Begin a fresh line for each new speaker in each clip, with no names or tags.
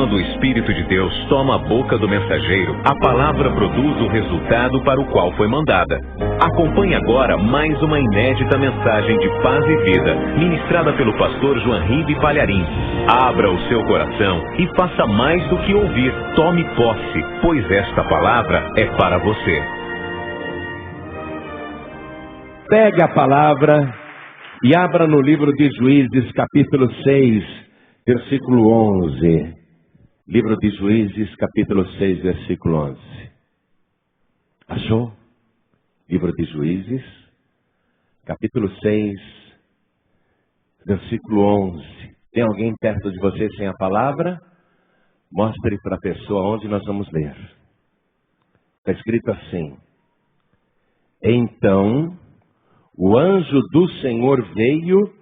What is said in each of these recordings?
quando o Espírito de Deus toma a boca do mensageiro, a palavra produz o resultado para o qual foi mandada. Acompanhe agora mais uma inédita mensagem de paz e vida, ministrada pelo pastor Joanribe Palharim. Abra o seu coração e faça mais do que ouvir. Tome posse, pois esta palavra é para você.
Pegue a palavra e abra no livro de Juízes, capítulo 6, versículo 11. Livro de Juízes, capítulo 6, versículo 11. Achou? Livro de Juízes, capítulo 6, versículo 11. Tem alguém perto de você sem a palavra? Mostre para a pessoa onde nós vamos ler. Está escrito assim: Então o anjo do Senhor veio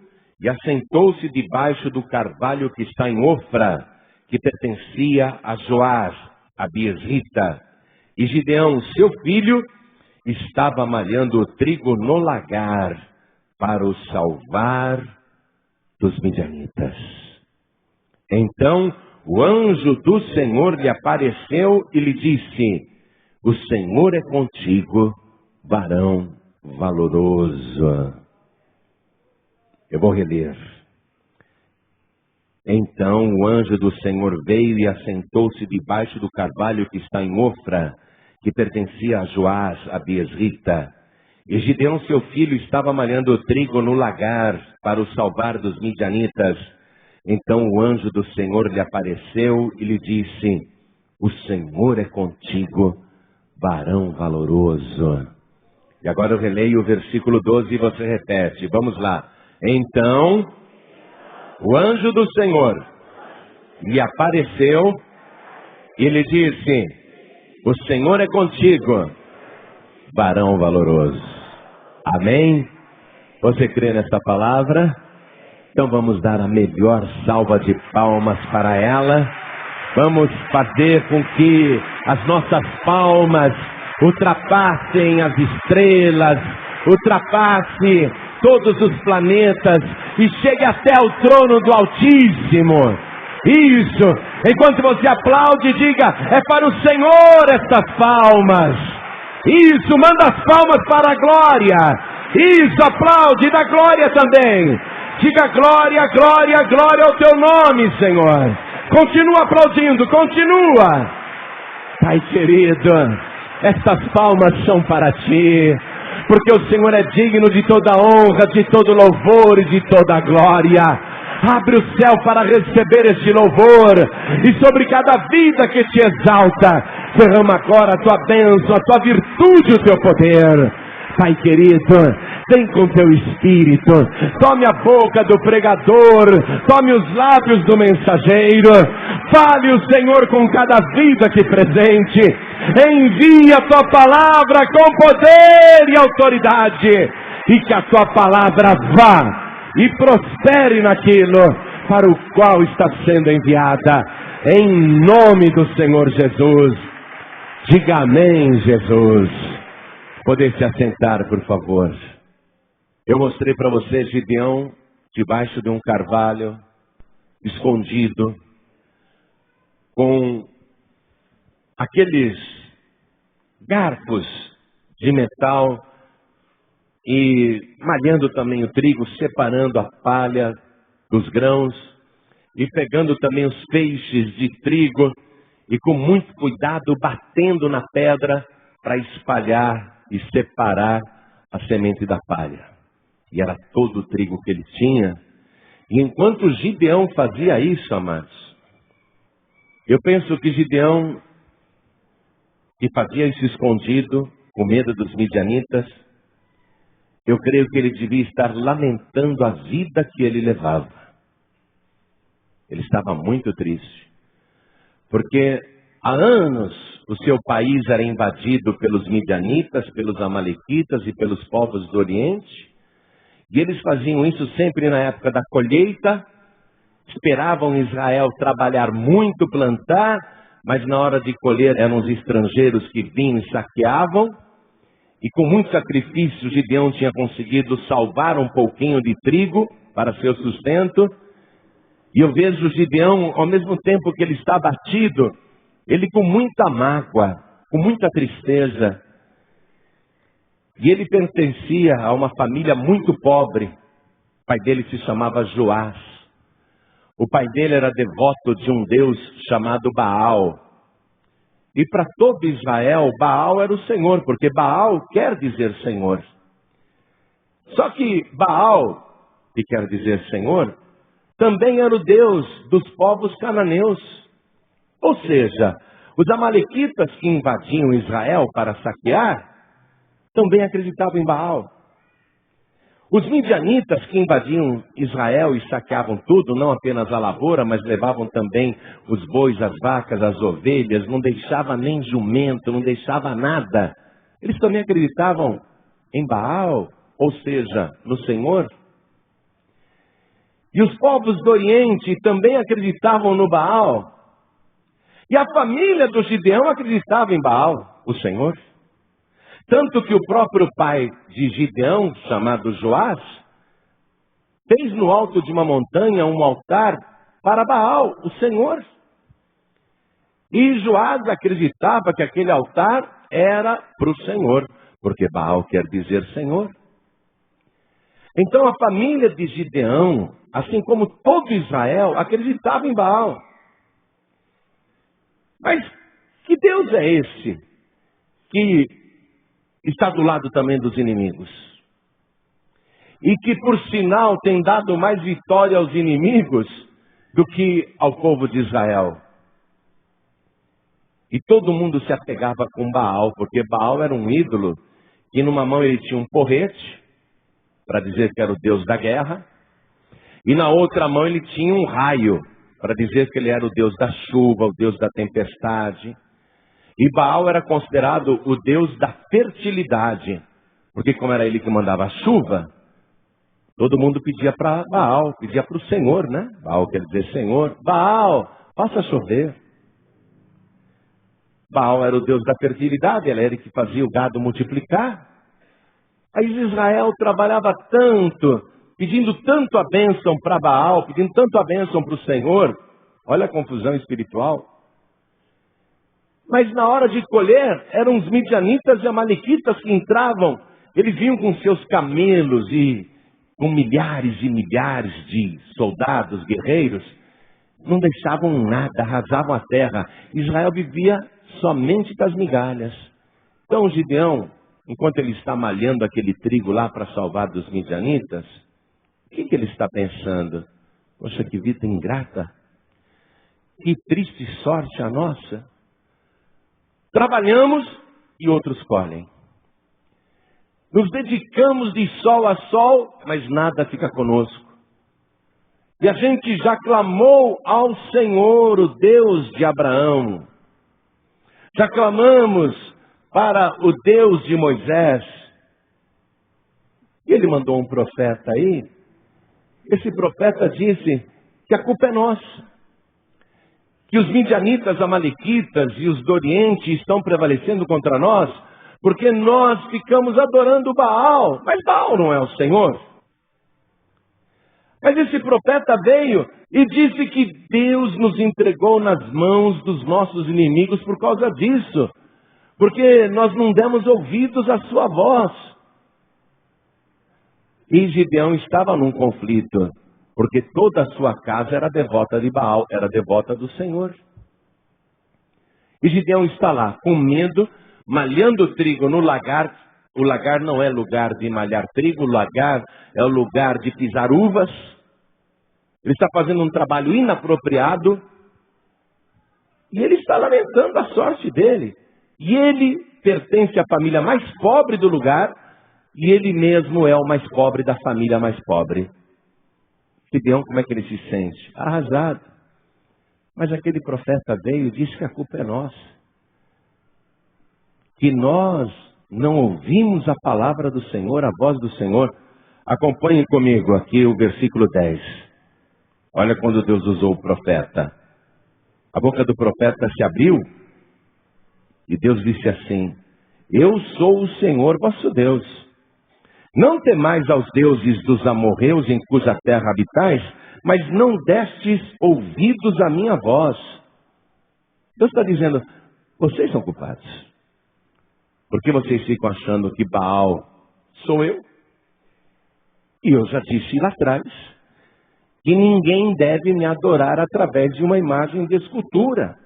e assentou-se debaixo do carvalho que está em Ofra, que pertencia a Joás, a Biesrita. E Gideão, seu filho, estava malhando o trigo no lagar para o salvar dos midianitas. Então o anjo do Senhor lhe apareceu e lhe disse: O Senhor é contigo, varão valoroso. Eu vou reler. Então o anjo do Senhor veio e assentou-se debaixo do carvalho que está em Ofra, que pertencia a Joás, a Biesrita. E Gideão, seu filho, estava malhando o trigo no lagar para o salvar dos midianitas. Então o anjo do Senhor lhe apareceu e lhe disse: O Senhor é contigo, varão valoroso. E agora eu releio o versículo 12 e você repete. Vamos lá. Então o anjo do Senhor lhe apareceu e lhe disse: O Senhor é contigo, varão valoroso. Amém? Você crê nesta palavra? Então vamos dar a melhor salva de palmas para ela. Vamos fazer com que as nossas palmas ultrapassem as estrelas, ultrapasse todos os planetas e chegue até o trono do Altíssimo. Isso, enquanto você aplaude, diga: é para o Senhor estas palmas. Isso, manda as palmas para a glória. Isso, aplaude, dá glória também. Diga: glória, glória, glória ao teu nome, Senhor. Continua aplaudindo, continua. Pai querido, estas palmas são para ti, porque o Senhor é digno de toda honra, de todo louvor e de toda glória. Abre o céu para receber este louvor, e sobre cada vida que te exalta, derrama agora a tua bênção, a tua virtude, o teu poder. Pai querido, vem com teu Espírito, tome a boca do pregador, tome os lábios do mensageiro, fale o Senhor com cada vida aqui presente, envia a tua palavra com poder e autoridade, e que a tua palavra vá e prospere naquilo para o qual está sendo enviada, em nome do Senhor Jesus. Diga amém, Jesus. Poder se assentar, por favor. Eu mostrei para você Gideão debaixo de um carvalho, escondido, com aqueles garfos de metal e malhando também o trigo, separando a palha dos grãos e pegando também os feixes de trigo e com muito cuidado batendo na pedra para espalhar e separar a semente da palha. E era todo o trigo que ele tinha. E enquanto Gideão fazia isso, amados, eu penso que Gideão, que fazia isso escondido, com medo dos midianitas, eu creio que ele devia estar lamentando a vida que ele levava. Ele estava muito triste, porque há anos o seu país era invadido pelos midianitas, pelos amalequitas e pelos povos do Oriente. E eles faziam isso sempre na época da colheita. Esperavam Israel trabalhar muito, plantar, mas na hora de colher eram os estrangeiros que vinham e saqueavam. E com muito sacrifício Gideão tinha conseguido salvar um pouquinho de trigo para seu sustento. E eu vejo Gideão, ao mesmo tempo que ele está abatido, ele com muita mágoa, com muita tristeza. E ele pertencia a uma família muito pobre. O pai dele se chamava Joás. O pai dele era devoto de um deus chamado Baal. E para todo Israel, Baal era o Senhor, porque Baal quer dizer Senhor. Só que Baal, que quer dizer Senhor, também era o Deus dos povos cananeus. Ou seja, os amalequitas que invadiam Israel para saquear, também acreditavam em Baal. Os midianitas que invadiam Israel e saqueavam tudo, não apenas a lavoura, mas levavam também os bois, as vacas, as ovelhas, não deixava nem jumento, não deixava nada. Eles também acreditavam em Baal, ou seja, no Senhor. E os povos do Oriente também acreditavam no Baal. E a família do Gideão acreditava em Baal, o Senhor. Tanto que o próprio pai de Gideão, chamado Joás, fez no alto de uma montanha um altar para Baal, o Senhor. E Joás acreditava que aquele altar era para o Senhor, porque Baal quer dizer Senhor. Então a família de Gideão, assim como todo Israel, acreditava em Baal. Mas que Deus é esse que está do lado também dos inimigos? E que, por sinal, tem dado mais vitória aos inimigos do que ao povo de Israel. E todo mundo se apegava com Baal, porque Baal era um ídolo, que numa mão ele tinha um porrete, para dizer que era o Deus da guerra, e na outra mão ele tinha um raio, para dizer que ele era o Deus da chuva, o Deus da tempestade. E Baal era considerado o Deus da fertilidade, porque como era ele que mandava a chuva, todo mundo pedia para Baal, pedia para o Senhor, né? Baal quer dizer Senhor. Baal, faça chover. Baal era o Deus da fertilidade, ele era ele que fazia o gado multiplicar. Aí Israel trabalhava tanto, pedindo tanto a bênção para Baal, pedindo tanto a bênção para o Senhor. Olha a confusão espiritual. Mas na hora de colher, eram os midianitas e amalequitas que entravam. Eles vinham com seus camelos e com milhares e milhares de soldados, guerreiros. Não deixavam nada, arrasavam a terra. Israel vivia somente das migalhas. Então Gideão, enquanto ele está malhando aquele trigo lá para salvar dos midianitas, o que ele está pensando? Poxa, que vida ingrata. Que triste sorte a nossa. Trabalhamos e outros colhem. Nos dedicamos de sol a sol, mas nada fica conosco. E a gente já clamou ao Senhor, o Deus de Abraão. Já clamamos para o Deus de Moisés. E ele mandou um profeta aí. Esse profeta disse que a culpa é nossa. Que os midianitas, amalequitas e os do Oriente estão prevalecendo contra nós, porque nós ficamos adorando Baal. Mas Baal não é o Senhor. Mas esse profeta veio e disse que Deus nos entregou nas mãos dos nossos inimigos por causa disso. Porque nós não demos ouvidos à sua voz. E Gideão estava num conflito. Porque toda a sua casa era devota de Baal, era devota do Senhor. E Gideão está lá, com medo, malhando trigo no lagar. O lagar não é lugar de malhar trigo, o lagar é o lugar de pisar uvas. Ele está fazendo um trabalho inapropriado. E ele está lamentando a sorte dele. E ele pertence à família mais pobre do lugar. E ele mesmo é o mais pobre da família mais pobre. Gideão, como é que ele se sente? Arrasado. Mas aquele profeta veio e disse que a culpa é nossa. Que nós não ouvimos a palavra do Senhor, a voz do Senhor. Acompanhem comigo aqui o versículo 10. Olha quando Deus usou o profeta. A boca do profeta se abriu e Deus disse assim: Eu sou o Senhor vosso Deus. Não temais aos deuses dos amorreus em cuja terra habitais, mas não destes ouvidos à minha voz. Deus está dizendo, vocês são culpados. Porque vocês ficam achando que Baal sou eu. E eu já disse lá atrás que ninguém deve me adorar através de uma imagem de escultura.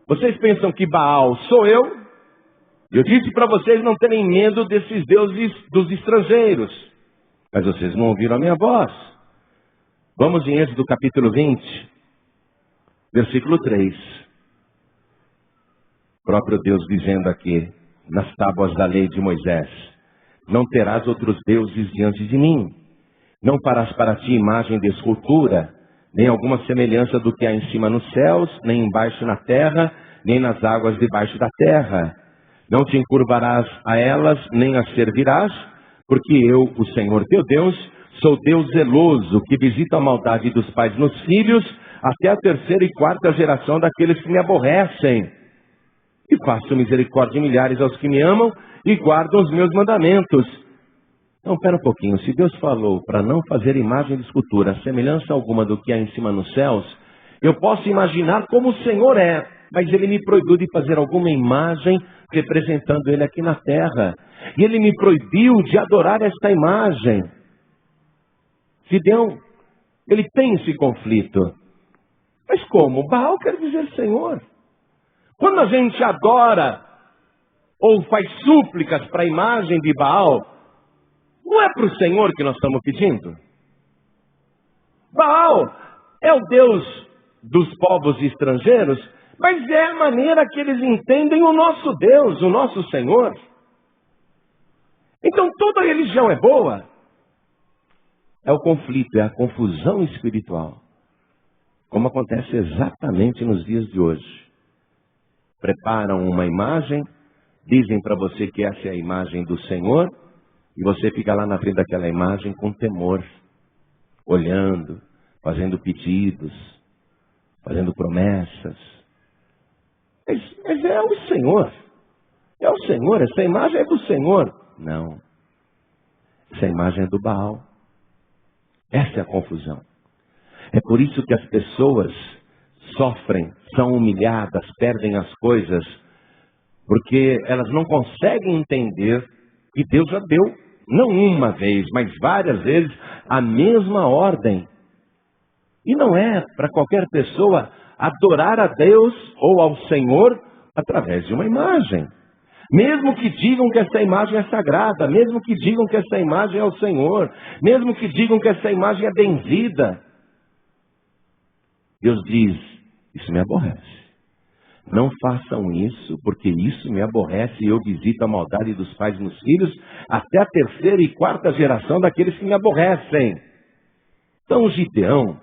Vocês pensam que Baal sou eu? Eu disse para vocês não terem medo desses deuses dos estrangeiros. Mas vocês não ouviram a minha voz. Vamos em Êxodo capítulo 20, versículo 3. O próprio Deus dizendo aqui, nas tábuas da lei de Moisés, não terás outros deuses diante de mim. Não farás para ti imagem de escultura, nem alguma semelhança do que há em cima nos céus, nem embaixo na terra, nem nas águas debaixo da terra. Não te encurvarás a elas, nem as servirás, porque eu, o Senhor teu Deus, sou Deus zeloso, que visita a maldade dos pais nos filhos, até a terceira e quarta geração daqueles que me aborrecem. E faço misericórdia em milhares aos que me amam e guardam os meus mandamentos. Então, pera um pouquinho. Se Deus falou para não fazer imagem de escultura, semelhança alguma do que há em cima nos céus, eu posso imaginar como o Senhor é, mas Ele me proibiu de fazer alguma imagem representando Ele aqui na terra. E Ele me proibiu de adorar esta imagem. Gideão, ele tem esse conflito. Mas como? Baal quer dizer Senhor. Quando a gente adora ou faz súplicas para a imagem de Baal, não é para o Senhor que nós estamos pedindo. Baal é o Deus dos povos estrangeiros, mas é a maneira que eles entendem o nosso Deus, o nosso Senhor. Então toda religião é boa. É o conflito, é a confusão espiritual. Como acontece exatamente nos dias de hoje. Preparam uma imagem, dizem para você que essa é a imagem do Senhor, e você fica lá na frente daquela imagem com temor, olhando, fazendo pedidos, fazendo promessas. Mas é o Senhor. É o Senhor, essa imagem é do Senhor. Não. Essa imagem é do Baal. Essa é a confusão. É por isso que as pessoas sofrem, são humilhadas, perdem as coisas, porque elas não conseguem entender que Deus já deu, não uma vez, mas várias vezes, a mesma ordem. E não é para qualquer pessoa adorar a Deus ou ao Senhor através de uma imagem. Mesmo que digam que essa imagem é sagrada, mesmo que digam que essa imagem é o Senhor, mesmo que digam que essa imagem é bendita. Deus diz, isso me aborrece. Não façam isso, porque isso me aborrece e eu visito a maldade dos pais nos filhos até a terceira e quarta geração daqueles que me aborrecem. Então o Gideão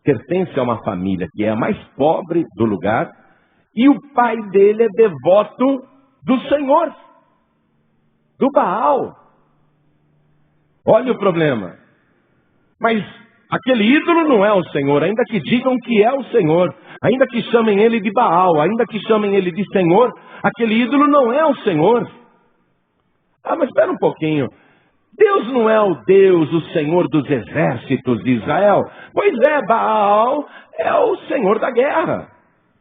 pertence a uma família que é a mais pobre do lugar e o pai dele é devoto do Senhor, do Baal. Olha o problema. Mas aquele ídolo não é o Senhor, ainda que digam que é o Senhor, ainda que chamem ele de Baal, ainda que chamem ele de Senhor, aquele ídolo não é o Senhor. Ah, mas espera um pouquinho. Deus não é o Deus, o Senhor dos exércitos de Israel? Pois é, Baal é o Senhor da guerra.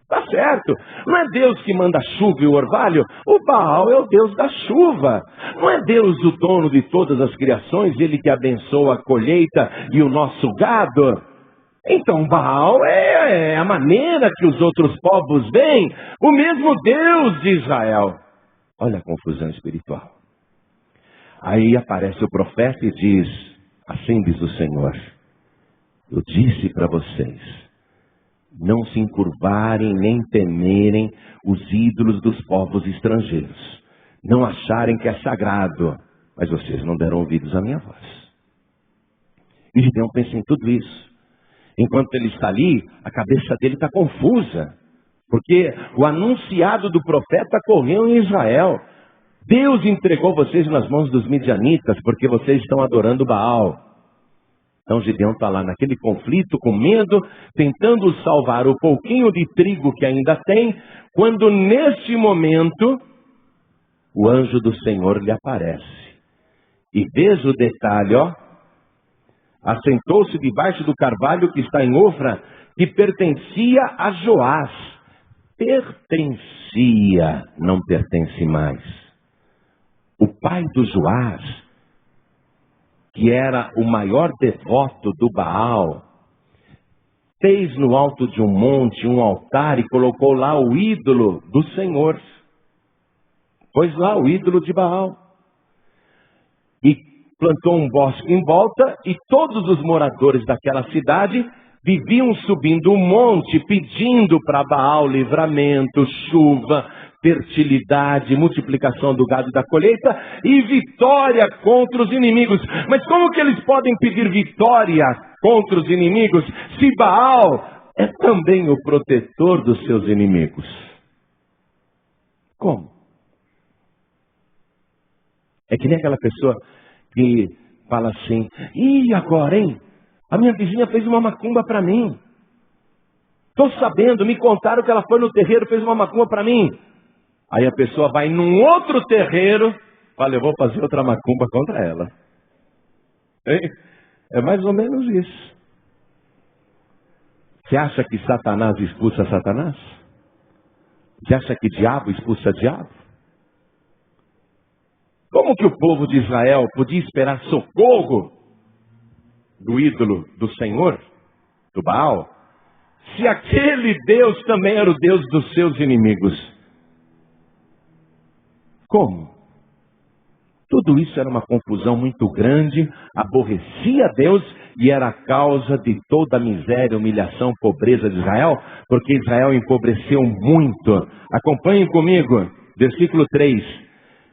Tá certo. Não é Deus que manda a chuva e o orvalho? O Baal é o Deus da chuva. Não é Deus o dono de todas as criações, ele que abençoa a colheita e o nosso gado? Então Baal é a maneira que os outros povos veem o mesmo Deus de Israel. Olha a confusão espiritual. Aí aparece o profeta e diz, assim diz o Senhor, eu disse para vocês, não se encurvarem nem temerem os ídolos dos povos estrangeiros. Não acharem que é sagrado. Mas vocês não deram ouvidos à minha voz. E Gideão pensa em tudo isso. Enquanto ele está ali, a cabeça dele está confusa. Porque o anunciado do profeta correu em Israel. Deus entregou vocês nas mãos dos midianitas porque vocês estão adorando Baal. Então Gideão está lá naquele conflito, com medo, tentando salvar o pouquinho de trigo que ainda tem, quando neste momento o anjo do Senhor lhe aparece. E veja o detalhe, ó. assentou-se debaixo do carvalho que está em Ofra, que pertencia a Joás. Pertencia, não pertence mais. O pai do Joás, que era o maior devoto do Baal, fez no alto de um monte um altar e colocou lá o ídolo do Senhor. Pôs lá o ídolo de Baal. E plantou um bosque em volta, e todos os moradores daquela cidade viviam subindo um monte, pedindo para Baal livramento, chuva, fertilidade, multiplicação do gado da colheita e vitória contra os inimigos. Mas como que eles podem pedir vitória contra os inimigos se Baal é também o protetor dos seus inimigos? Como? É que nem aquela pessoa que fala assim: e agora, hein? A minha vizinha fez uma macumba para mim. Estou sabendo, me contaram que ela foi no terreiro, fez uma macumba para mim. Aí a pessoa vai num outro terreiro, fala: eu vou fazer outra macumba contra ela. Hein? É mais ou menos isso. Você acha que Satanás expulsa Satanás? Você acha que diabo expulsa diabo? Como que o povo de Israel podia esperar socorro do ídolo do Senhor, do Baal, se aquele Deus também era o Deus dos seus inimigos? Como? Tudo isso era uma confusão muito grande, aborrecia Deus e era a causa de toda a miséria, humilhação, pobreza de Israel, porque Israel empobreceu muito. Acompanhem comigo, versículo 3.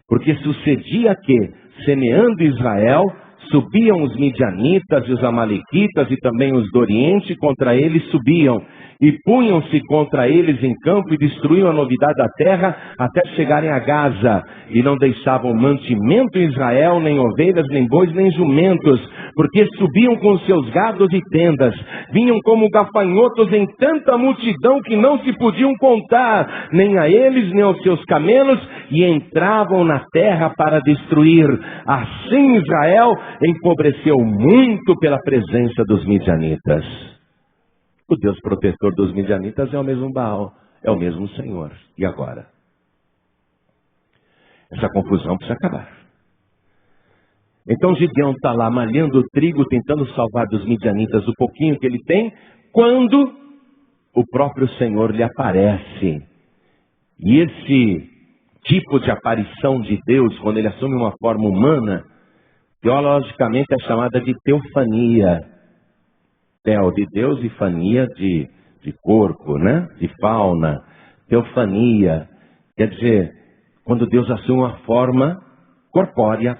Porque sucedia que, semeando Israel, subiam os midianitas e os amalequitas e também os do Oriente, contra eles subiam. E punham-se contra eles em campo e destruíam a novidade da terra até chegarem a Gaza. E não deixavam mantimento em Israel, nem ovelhas, nem bois, nem jumentos, porque subiam com seus gados e tendas. Vinham como gafanhotos em tanta multidão que não se podiam contar, nem a eles, nem aos seus camelos, e entravam na terra para destruir. Assim Israel empobreceu muito pela presença dos midianitas. O Deus protetor dos midianitas é o mesmo Baal, é o mesmo Senhor. E agora? Essa confusão precisa acabar. Então Gideão está lá malhando o trigo, tentando salvar dos midianitas o pouquinho que ele tem, quando o próprio Senhor lhe aparece. E esse tipo de aparição de Deus, quando ele assume uma forma humana, teologicamente é chamada de teofania. Tel de Deus e fania de corpo, né? De fauna. Teofania quer dizer, quando Deus assume uma forma corpórea,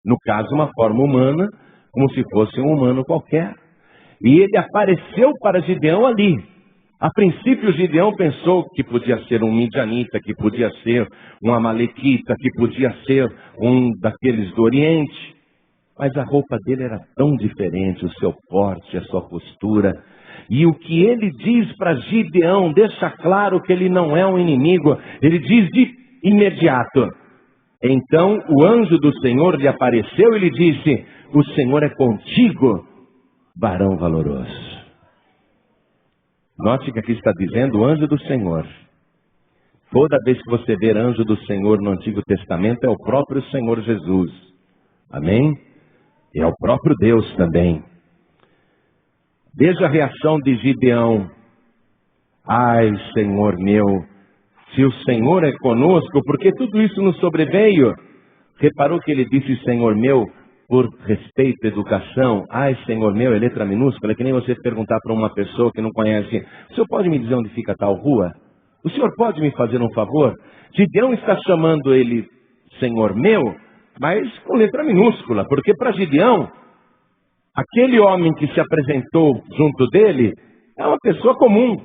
no caso uma forma humana, como se fosse um humano qualquer. E ele apareceu para Gideão ali. A princípio Gideão pensou que podia ser um midianita, que podia ser um amalequita, que podia ser um daqueles do Oriente. Mas a roupa dele era tão diferente, o seu porte, a sua postura. E o que ele diz para Gideão deixa claro que ele não é um inimigo. Ele diz de imediato. Então o anjo do Senhor lhe apareceu e lhe disse: o Senhor é contigo, varão valoroso. Note que aqui está dizendo o anjo do Senhor. Toda vez que você ver anjo do Senhor no Antigo Testamento, é o próprio Senhor Jesus. Amém? É o próprio Deus também. Veja a reação de Gideão. Ai, Senhor meu, se o Senhor é conosco, por que tudo isso nos sobreveio? Reparou que ele disse Senhor meu por respeito à educação? Ai, Senhor meu, é letra minúscula, é que nem você perguntar para uma pessoa que não conhece: o senhor pode me dizer onde fica tal rua? O senhor pode me fazer um favor? Gideão está chamando ele Senhor meu, mas com letra minúscula, porque para Gideão, aquele homem que se apresentou junto dele é uma pessoa comum.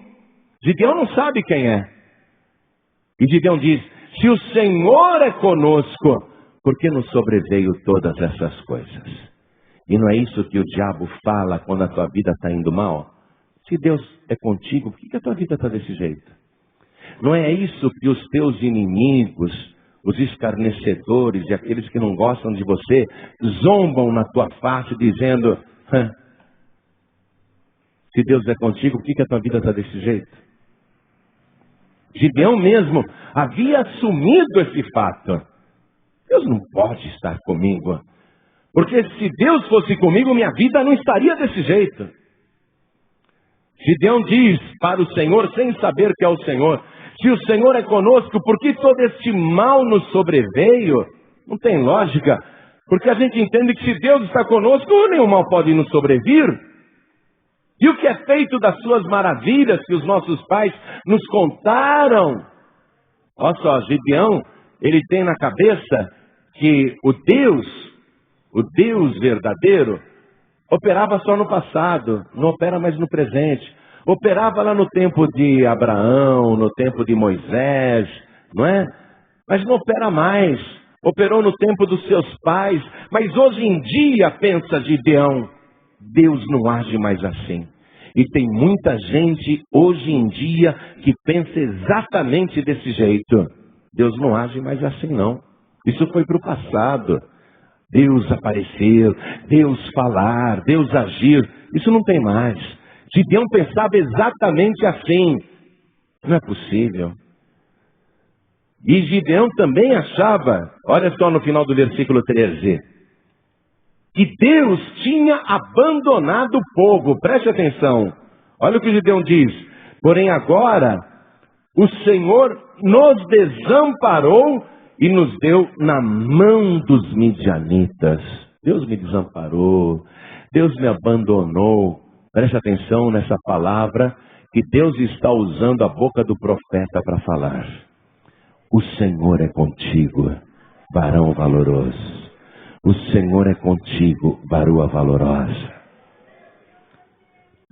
Gideão não sabe quem é. E Gideão diz: se o Senhor é conosco, por que nos sobreveio todas essas coisas? E não é isso que o diabo fala quando a tua vida está indo mal? Se Deus é contigo, por que a tua vida está desse jeito? Não é isso que os teus inimigos, os escarnecedores e aqueles que não gostam de você, zombam na tua face dizendo: Se Deus é contigo, por que a tua vida está desse jeito? Gideão mesmo havia assumido esse fato. Deus não pode estar comigo. Porque se Deus fosse comigo, minha vida não estaria desse jeito. Gideão diz para o Senhor, sem saber que é o Senhor: se o Senhor é conosco, por que todo este mal nos sobreveio? Não tem lógica. Porque a gente entende que se Deus está conosco, nenhum mal pode nos sobrevir. E o que é feito das suas maravilhas que os nossos pais nos contaram? Olha só, Gideão, ele tem na cabeça que o Deus verdadeiro, operava só no passado, não opera mais no presente. Operava lá no tempo de Abraão, no tempo de Moisés, não é? Mas não opera mais. Operou no tempo dos seus pais, mas hoje em dia, pensa Gideão, Deus não age mais assim. E tem muita gente hoje em dia que pensa exatamente desse jeito. Deus não age mais assim não. Isso foi para o passado. Deus aparecer, Deus falar, Deus agir, isso não tem mais. Gideão pensava exatamente assim. Não é possível. E Gideão também achava, olha só no final do versículo 13, que Deus tinha abandonado o povo. Preste atenção. Olha o que Gideão diz: porém agora o Senhor nos desamparou e nos deu na mão dos midianitas. Deus me desamparou, Deus me abandonou. Preste atenção nessa palavra que Deus está usando a boca do profeta para falar. O Senhor é contigo, varão valoroso. O Senhor é contigo, varoa valorosa.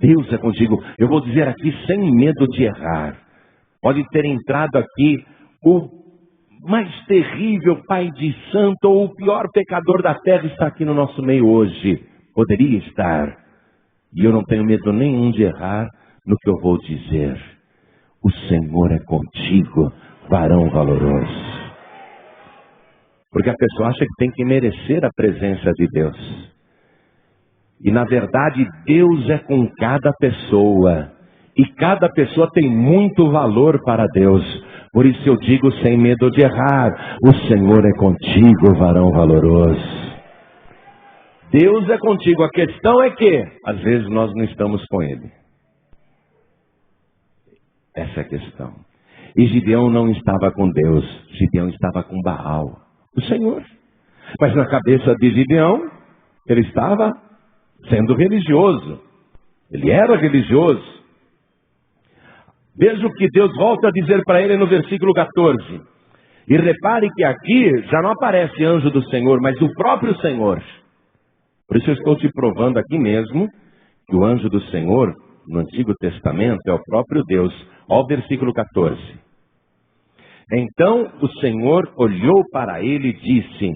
Deus é contigo. Eu vou dizer aqui sem medo de errar. Pode ter entrado aqui o mais terrível pai de santo ou o pior pecador da terra está aqui no nosso meio hoje. Poderia estar. E eu não tenho medo nenhum de errar no que eu vou dizer. O Senhor é contigo, varão valoroso. Porque a pessoa acha que tem que merecer a presença de Deus. E na verdade Deus é com cada pessoa. E cada pessoa tem muito valor para Deus. Por isso eu digo sem medo de errar: o Senhor é contigo, varão valoroso. Deus é contigo. A questão é que às vezes nós não estamos com Ele. Essa é a questão. E Gideão não estava com Deus. Gideão estava com Baal, o Senhor. Mas na cabeça de Gideão, ele estava sendo religioso. Ele era religioso. Veja o que Deus volta a dizer para ele no versículo 14. E repare que aqui já não aparece anjo do Senhor, mas o próprio Senhor. Por isso eu estou te provando aqui mesmo que o anjo do Senhor, no Antigo Testamento, é o próprio Deus. Olha o versículo 14. Então o Senhor olhou para ele e disse: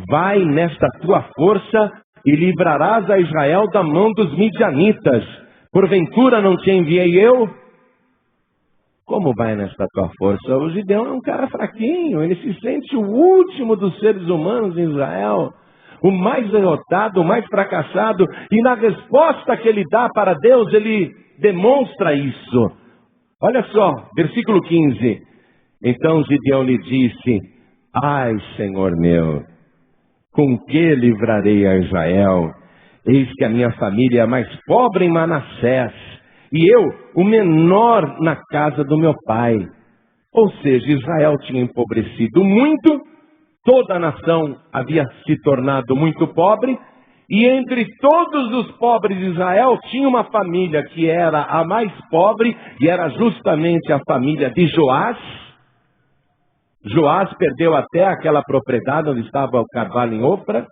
vai nesta tua força e livrarás a Israel da mão dos midianitas. Porventura não te enviei eu? Como vai nesta tua força? O Gideão é um cara fraquinho, ele se sente o último dos seres humanos em Israel, o mais derrotado, o mais fracassado, e na resposta que ele dá para Deus, ele demonstra isso. Olha só, versículo 15. Então Gideão lhe disse: ai, Senhor meu, com que livrarei a Israel? Eis que a minha família é mais pobre em Manassés, e eu, o menor na casa do meu pai. Ou seja, Israel tinha empobrecido muito, toda a nação havia se tornado muito pobre, e entre todos os pobres de Israel tinha uma família que era a mais pobre, e era justamente a família de Joás. Joás perdeu até aquela propriedade onde estava o carvalho em Ofra.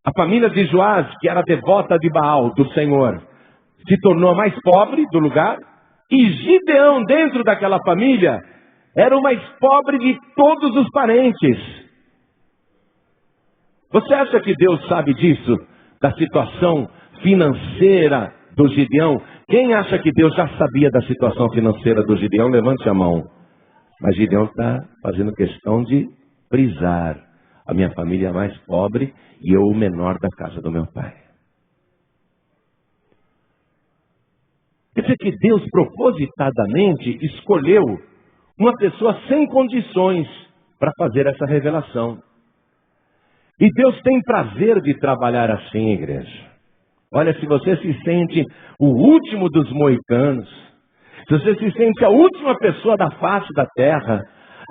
A família de Joás, que era devota de Baal, do Senhor, se tornou a mais pobre do lugar. E Gideão, dentro daquela família, era o mais pobre de todos os parentes. Você acha que Deus sabe disso? Da situação financeira do Gideão? Quem acha que Deus já sabia da situação financeira do Gideão? Levante a mão. Mas Gideão está fazendo questão de frisar: a minha família é mais pobre e eu o menor da casa do meu pai. dizer que Deus propositadamente escolheu uma pessoa sem condições para fazer essa revelação. E Deus tem prazer de trabalhar assim, igreja. Olha, se você se sente o último dos moicanos, se você se sente a última pessoa da face da terra,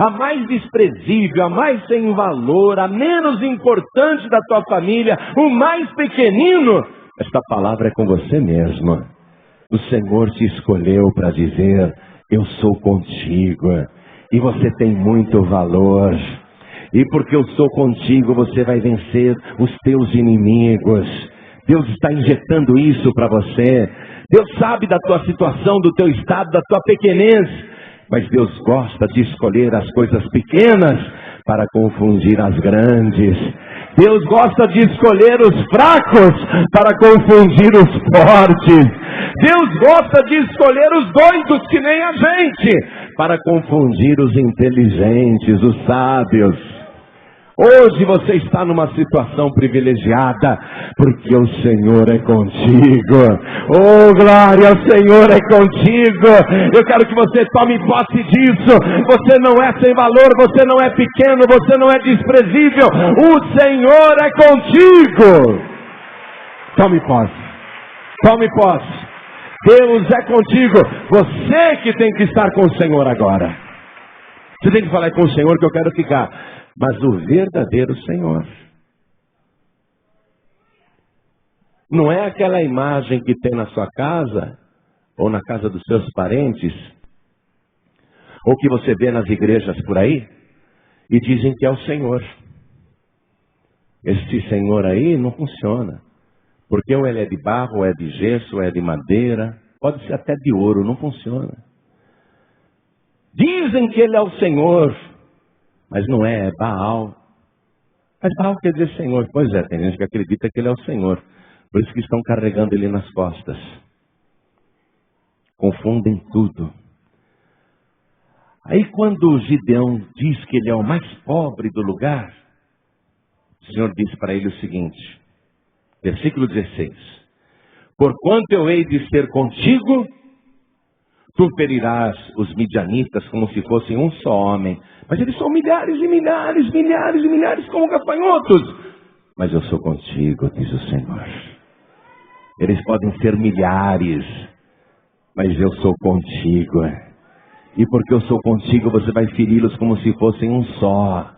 a mais desprezível, a mais sem valor, a menos importante da tua família, o mais pequenino, esta palavra é com você mesmo. O Senhor te escolheu para dizer: eu sou contigo, e você tem muito valor. E porque eu sou contigo, você vai vencer os teus inimigos. Deus está injetando isso para você. Deus sabe da tua situação, do teu estado, da tua pequenez. Mas Deus gosta de escolher as coisas pequenas para confundir as grandes. Deus gosta de escolher os fracos para confundir os fortes. Deus gosta de escolher os doidos que nem a gente para confundir os inteligentes, os sábios. Hoje você está numa situação privilegiada, porque o Senhor é contigo. Oh, glória, o Senhor é contigo. Eu quero que você tome posse disso. Você não é sem valor, você não é pequeno, você não é desprezível. O Senhor é contigo. Tome posse. Tome posse. Deus é contigo. Você que tem que estar com o Senhor agora. Você tem que falar com o Senhor que eu quero ficar. Mas o verdadeiro Senhor. Não é aquela imagem que tem na sua casa, ou na casa dos seus parentes, ou que você vê nas igrejas por aí, e dizem que é o Senhor. Esse Senhor aí não funciona. Porque ou ele é de barro, ou é de gesso, ou é de madeira, pode ser até de ouro, não funciona. Dizem que ele é o Senhor, mas não é, é Baal. Mas Baal quer dizer Senhor. Pois é, tem gente que acredita que ele é o Senhor. Por isso que estão carregando ele nas costas. Confundem tudo. Aí quando Gideão diz que ele é o mais pobre do lugar, o Senhor diz para ele o seguinte, versículo 16. Porquanto eu hei de ser contigo, tu ferirás os midianitas como se fossem um só homem. Mas eles são milhares e milhares, milhares e milhares como gafanhotos. Mas eu sou contigo, diz o Senhor. Eles podem ser milhares, mas eu sou contigo. E porque eu sou contigo, você vai feri-los como se fossem um só.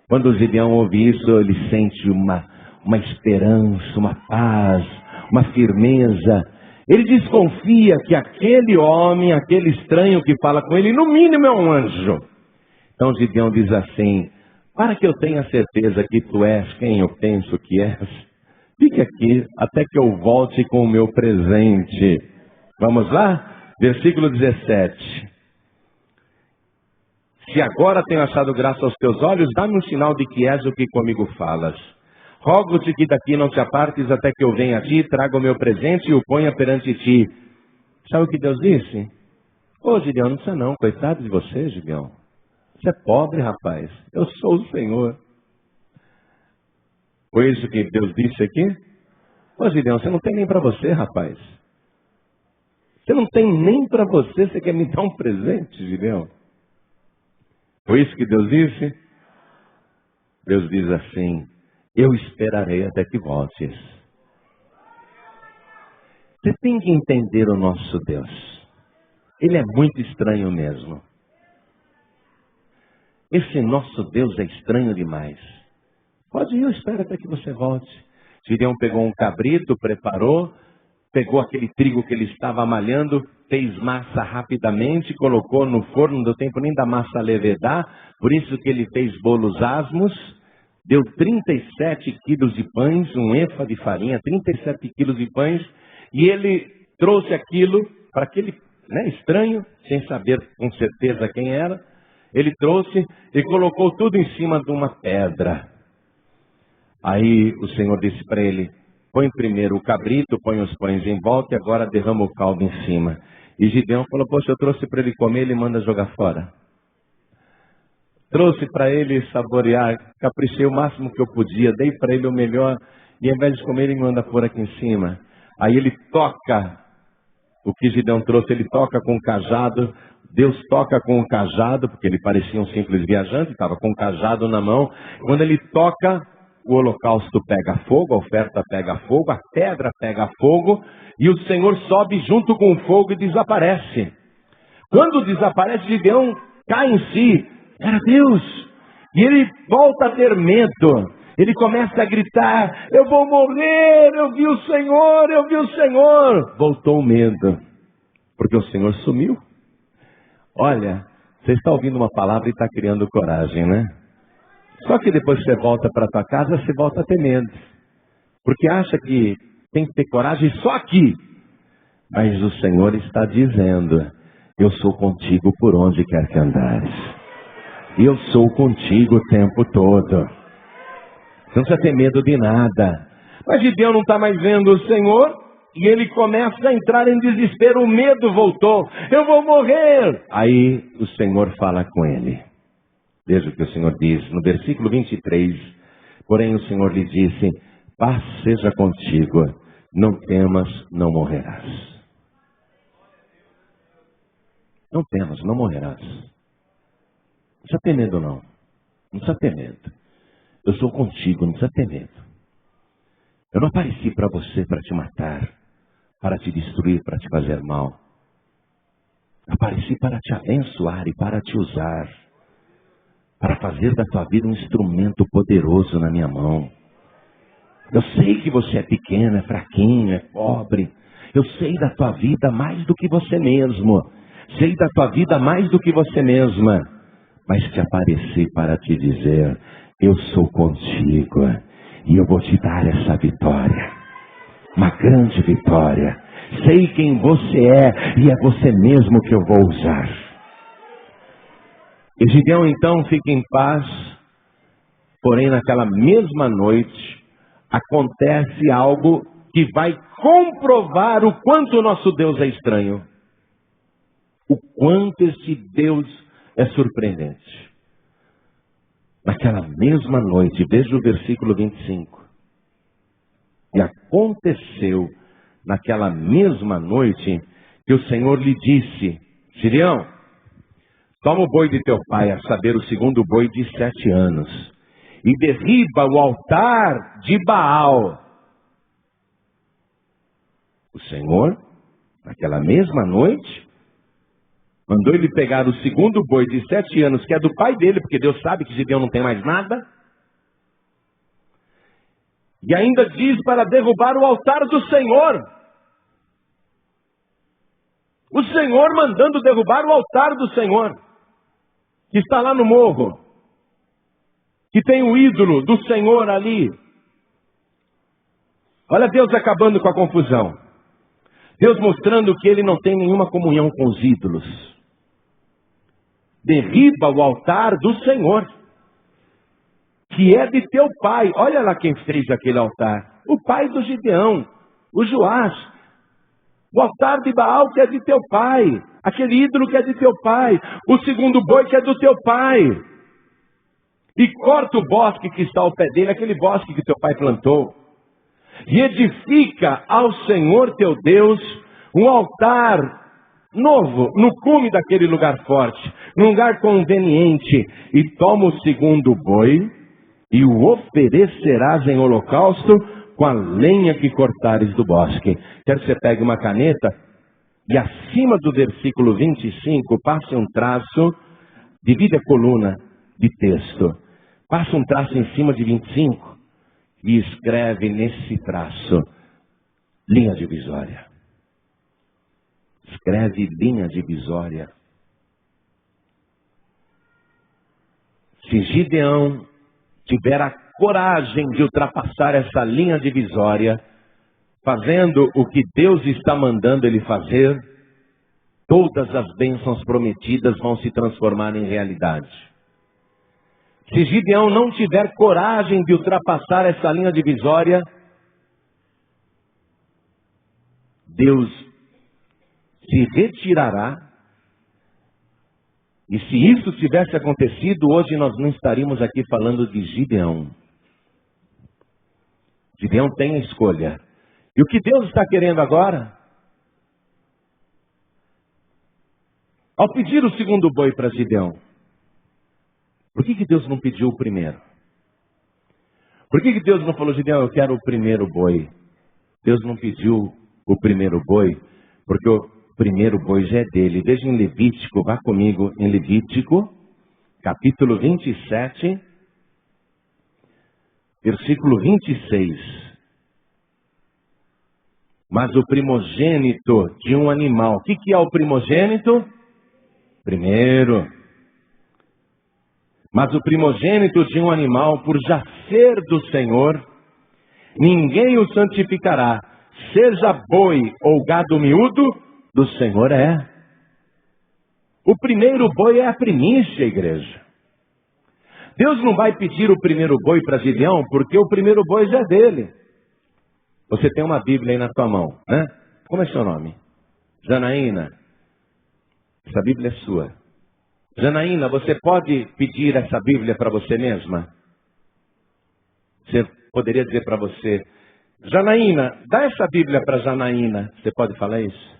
Quando o Gideão ouve isso, ele sente uma esperança, uma paz, uma firmeza. Ele desconfia que aquele homem, aquele estranho que fala com ele, no mínimo é um anjo. Então Gideão diz assim, para que eu tenha certeza que tu és quem eu penso que és, fique aqui até que eu volte com o meu presente. Vamos lá? Versículo 17. Se agora tenho achado graça aos teus olhos, dá-me um sinal de que és o que comigo falas. Rogo-te que daqui não te apartes até que eu venha a ti, traga o meu presente e o ponha perante ti. Sabe o que Deus disse? Ô Gideão, não precisa não, coitado de você, Gideão. Você é pobre, rapaz. Eu sou o Senhor. Foi isso que Deus disse aqui? Ô Gideão, você não tem nem para você, rapaz. Você não tem nem para você, você quer me dar um presente, Gideão? Foi isso que Deus disse? Deus diz assim, eu esperarei até que voltes. Você tem que entender o nosso Deus. Ele é muito estranho mesmo. Esse nosso Deus é estranho demais. Pode ir, eu espero até que você volte. Gideão pegou um cabrito, preparou, pegou aquele trigo que ele estava malhando, fez massa rapidamente, colocou no forno, não deu tempo nem da massa levedar, por isso que ele fez bolos asmos, deu 37 quilos de pães, um efa de farinha, 37 quilos de pães, e ele trouxe aquilo para aquele estranho, sem saber com certeza quem era. Ele trouxe e colocou tudo em cima de uma pedra. Aí o Senhor disse para ele, põe primeiro o cabrito, põe os pães em volta e agora derrama o caldo em cima. E Gideão falou, poxa, eu trouxe para ele comer, ele manda jogar fora. Trouxe para ele saborear, caprichei o máximo que eu podia, dei para ele o melhor, e ao invés de comer ele manda pôr aqui em cima. Aí ele toca o que Gideão trouxe, ele toca com o cajado. Deus toca com o cajado, porque ele parecia um simples viajante, estava com o cajado na mão. Quando ele toca, o holocausto pega fogo, a oferta pega fogo, a pedra pega fogo, e o Senhor sobe junto com o fogo e desaparece. Quando desaparece, Gideão cai em si. Era Deus. E ele volta a ter medo. Ele começa a gritar: eu vou morrer, eu vi o Senhor, eu vi o Senhor. Voltou o medo, porque o Senhor sumiu. Olha, você está ouvindo uma palavra e está criando coragem, né? Só que depois que você volta para a tua casa, você volta a ter medo. Porque acha que tem que ter coragem só aqui. Mas o Senhor está dizendo: eu sou contigo por onde quer que andares. E eu sou contigo o tempo todo. Não precisa ter medo de nada. Mas Gideão não está mais vendo o Senhor. E ele começa a entrar em desespero. O medo voltou. Eu vou morrer. Aí o Senhor fala com ele. Veja o que o Senhor diz no versículo 23. Porém o Senhor lhe disse: paz seja contigo. Não temas, não morrerás. Não temas, não morrerás. Não precisa ter medo, não. Não precisa ter medo. Eu sou contigo, não precisa ter medo. Eu não apareci para você para te matar, para te destruir, para te fazer mal. Apareci para te abençoar e para te usar, para fazer da tua vida um instrumento poderoso na minha mão. Eu sei que você é pequeno, é fraquinho, é pobre. Eu sei da tua vida mais do que você mesmo. Sei da tua vida mais do que você mesma. Mas te apareci para te dizer: eu sou contigo e eu vou te dar essa vitória. Uma grande vitória. Sei quem você é e é você mesmo que eu vou usar. E Gideão então fica em paz. Porém naquela mesma noite acontece algo que vai comprovar o quanto o nosso Deus é estranho. O quanto esse Deus é surpreendente. Naquela mesma noite, veja o versículo 25. E aconteceu naquela mesma noite que o Senhor lhe disse: Gideão, toma o boi de teu pai, a saber, o segundo boi de 7 anos, e derriba o altar de Baal. O Senhor, naquela mesma noite, mandou ele pegar o segundo boi de 7 anos, que é do pai dele, porque Deus sabe que Gideão não tem mais nada. E ainda diz para derrubar o altar do Senhor. O Senhor mandando derrubar o altar do Senhor, que está lá no morro, que tem o ídolo do Senhor ali. Olha Deus acabando com a confusão. Deus mostrando que ele não tem nenhuma comunhão com os ídolos. Derriba o altar do Senhor, que é de teu pai. Olha lá quem fez aquele altar. O pai do Gideão, o Joás. O altar de Baal que é de teu pai. Aquele ídolo que é de teu pai. O segundo boi que é do teu pai. E corta o bosque que está ao pé dele, aquele bosque que teu pai plantou. E edifica ao Senhor teu Deus um altar novo, no cume daquele lugar forte, num lugar conveniente, e toma o segundo boi, e o oferecerás em holocausto com a lenha que cortares do bosque. Quero que você pegue uma caneta, e acima do versículo 25, passe um traço, divide a coluna de texto, passa um traço em cima de 25, e escreve nesse traço, linha divisória. Escreve linha divisória. Se Gideão tiver a coragem de ultrapassar essa linha divisória, fazendo o que Deus está mandando ele fazer, todas as bênçãos prometidas vão se transformar em realidade. Se Gideão não tiver coragem de ultrapassar essa linha divisória, Deus se retirará. E se isso tivesse acontecido, hoje nós não estaríamos aqui falando de Gideão. Gideão tem a escolha. E o que Deus está querendo agora Ao pedir o segundo boi para Gideão, por que Deus não pediu o primeiro? Por que Deus não falou, Gideão, eu quero o primeiro boi? Deus não pediu o primeiro boi, porque o primeiro boi já é dele. Veja em Levítico, vá comigo em Levítico, capítulo 27, versículo 26. Mas o primogênito de um animal, o que é o primogênito? Primeiro. Mas o primogênito de um animal, por já ser do Senhor, ninguém o santificará, seja boi ou gado miúdo, do Senhor é. O primeiro boi é a primícia, igreja. Deus não vai pedir o primeiro boi para Gideão, porque o primeiro boi já é dele. Você tem uma Bíblia aí na tua mão, né? Como é seu nome? Janaína. Essa Bíblia é sua. Janaína, você pode pedir essa Bíblia para você mesma? Você poderia dizer para você, Janaína, dá essa Bíblia para Janaína. Você pode falar isso?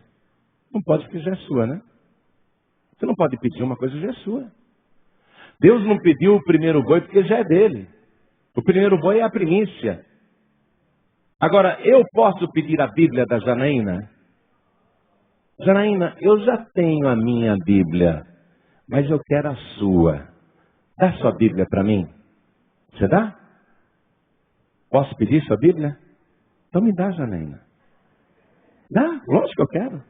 Não pode, porque já é sua, né? Você não pode pedir uma coisa que já é sua. Deus não pediu o primeiro boi porque já é dele. O primeiro boi é a primícia. Agora, eu posso pedir a Bíblia da Janaína? Janaína, eu já tenho a minha Bíblia, mas eu quero a sua. Dá sua Bíblia para mim. Você dá? Posso pedir sua Bíblia? Então me dá, Janaína. Dá? Lógico que eu quero.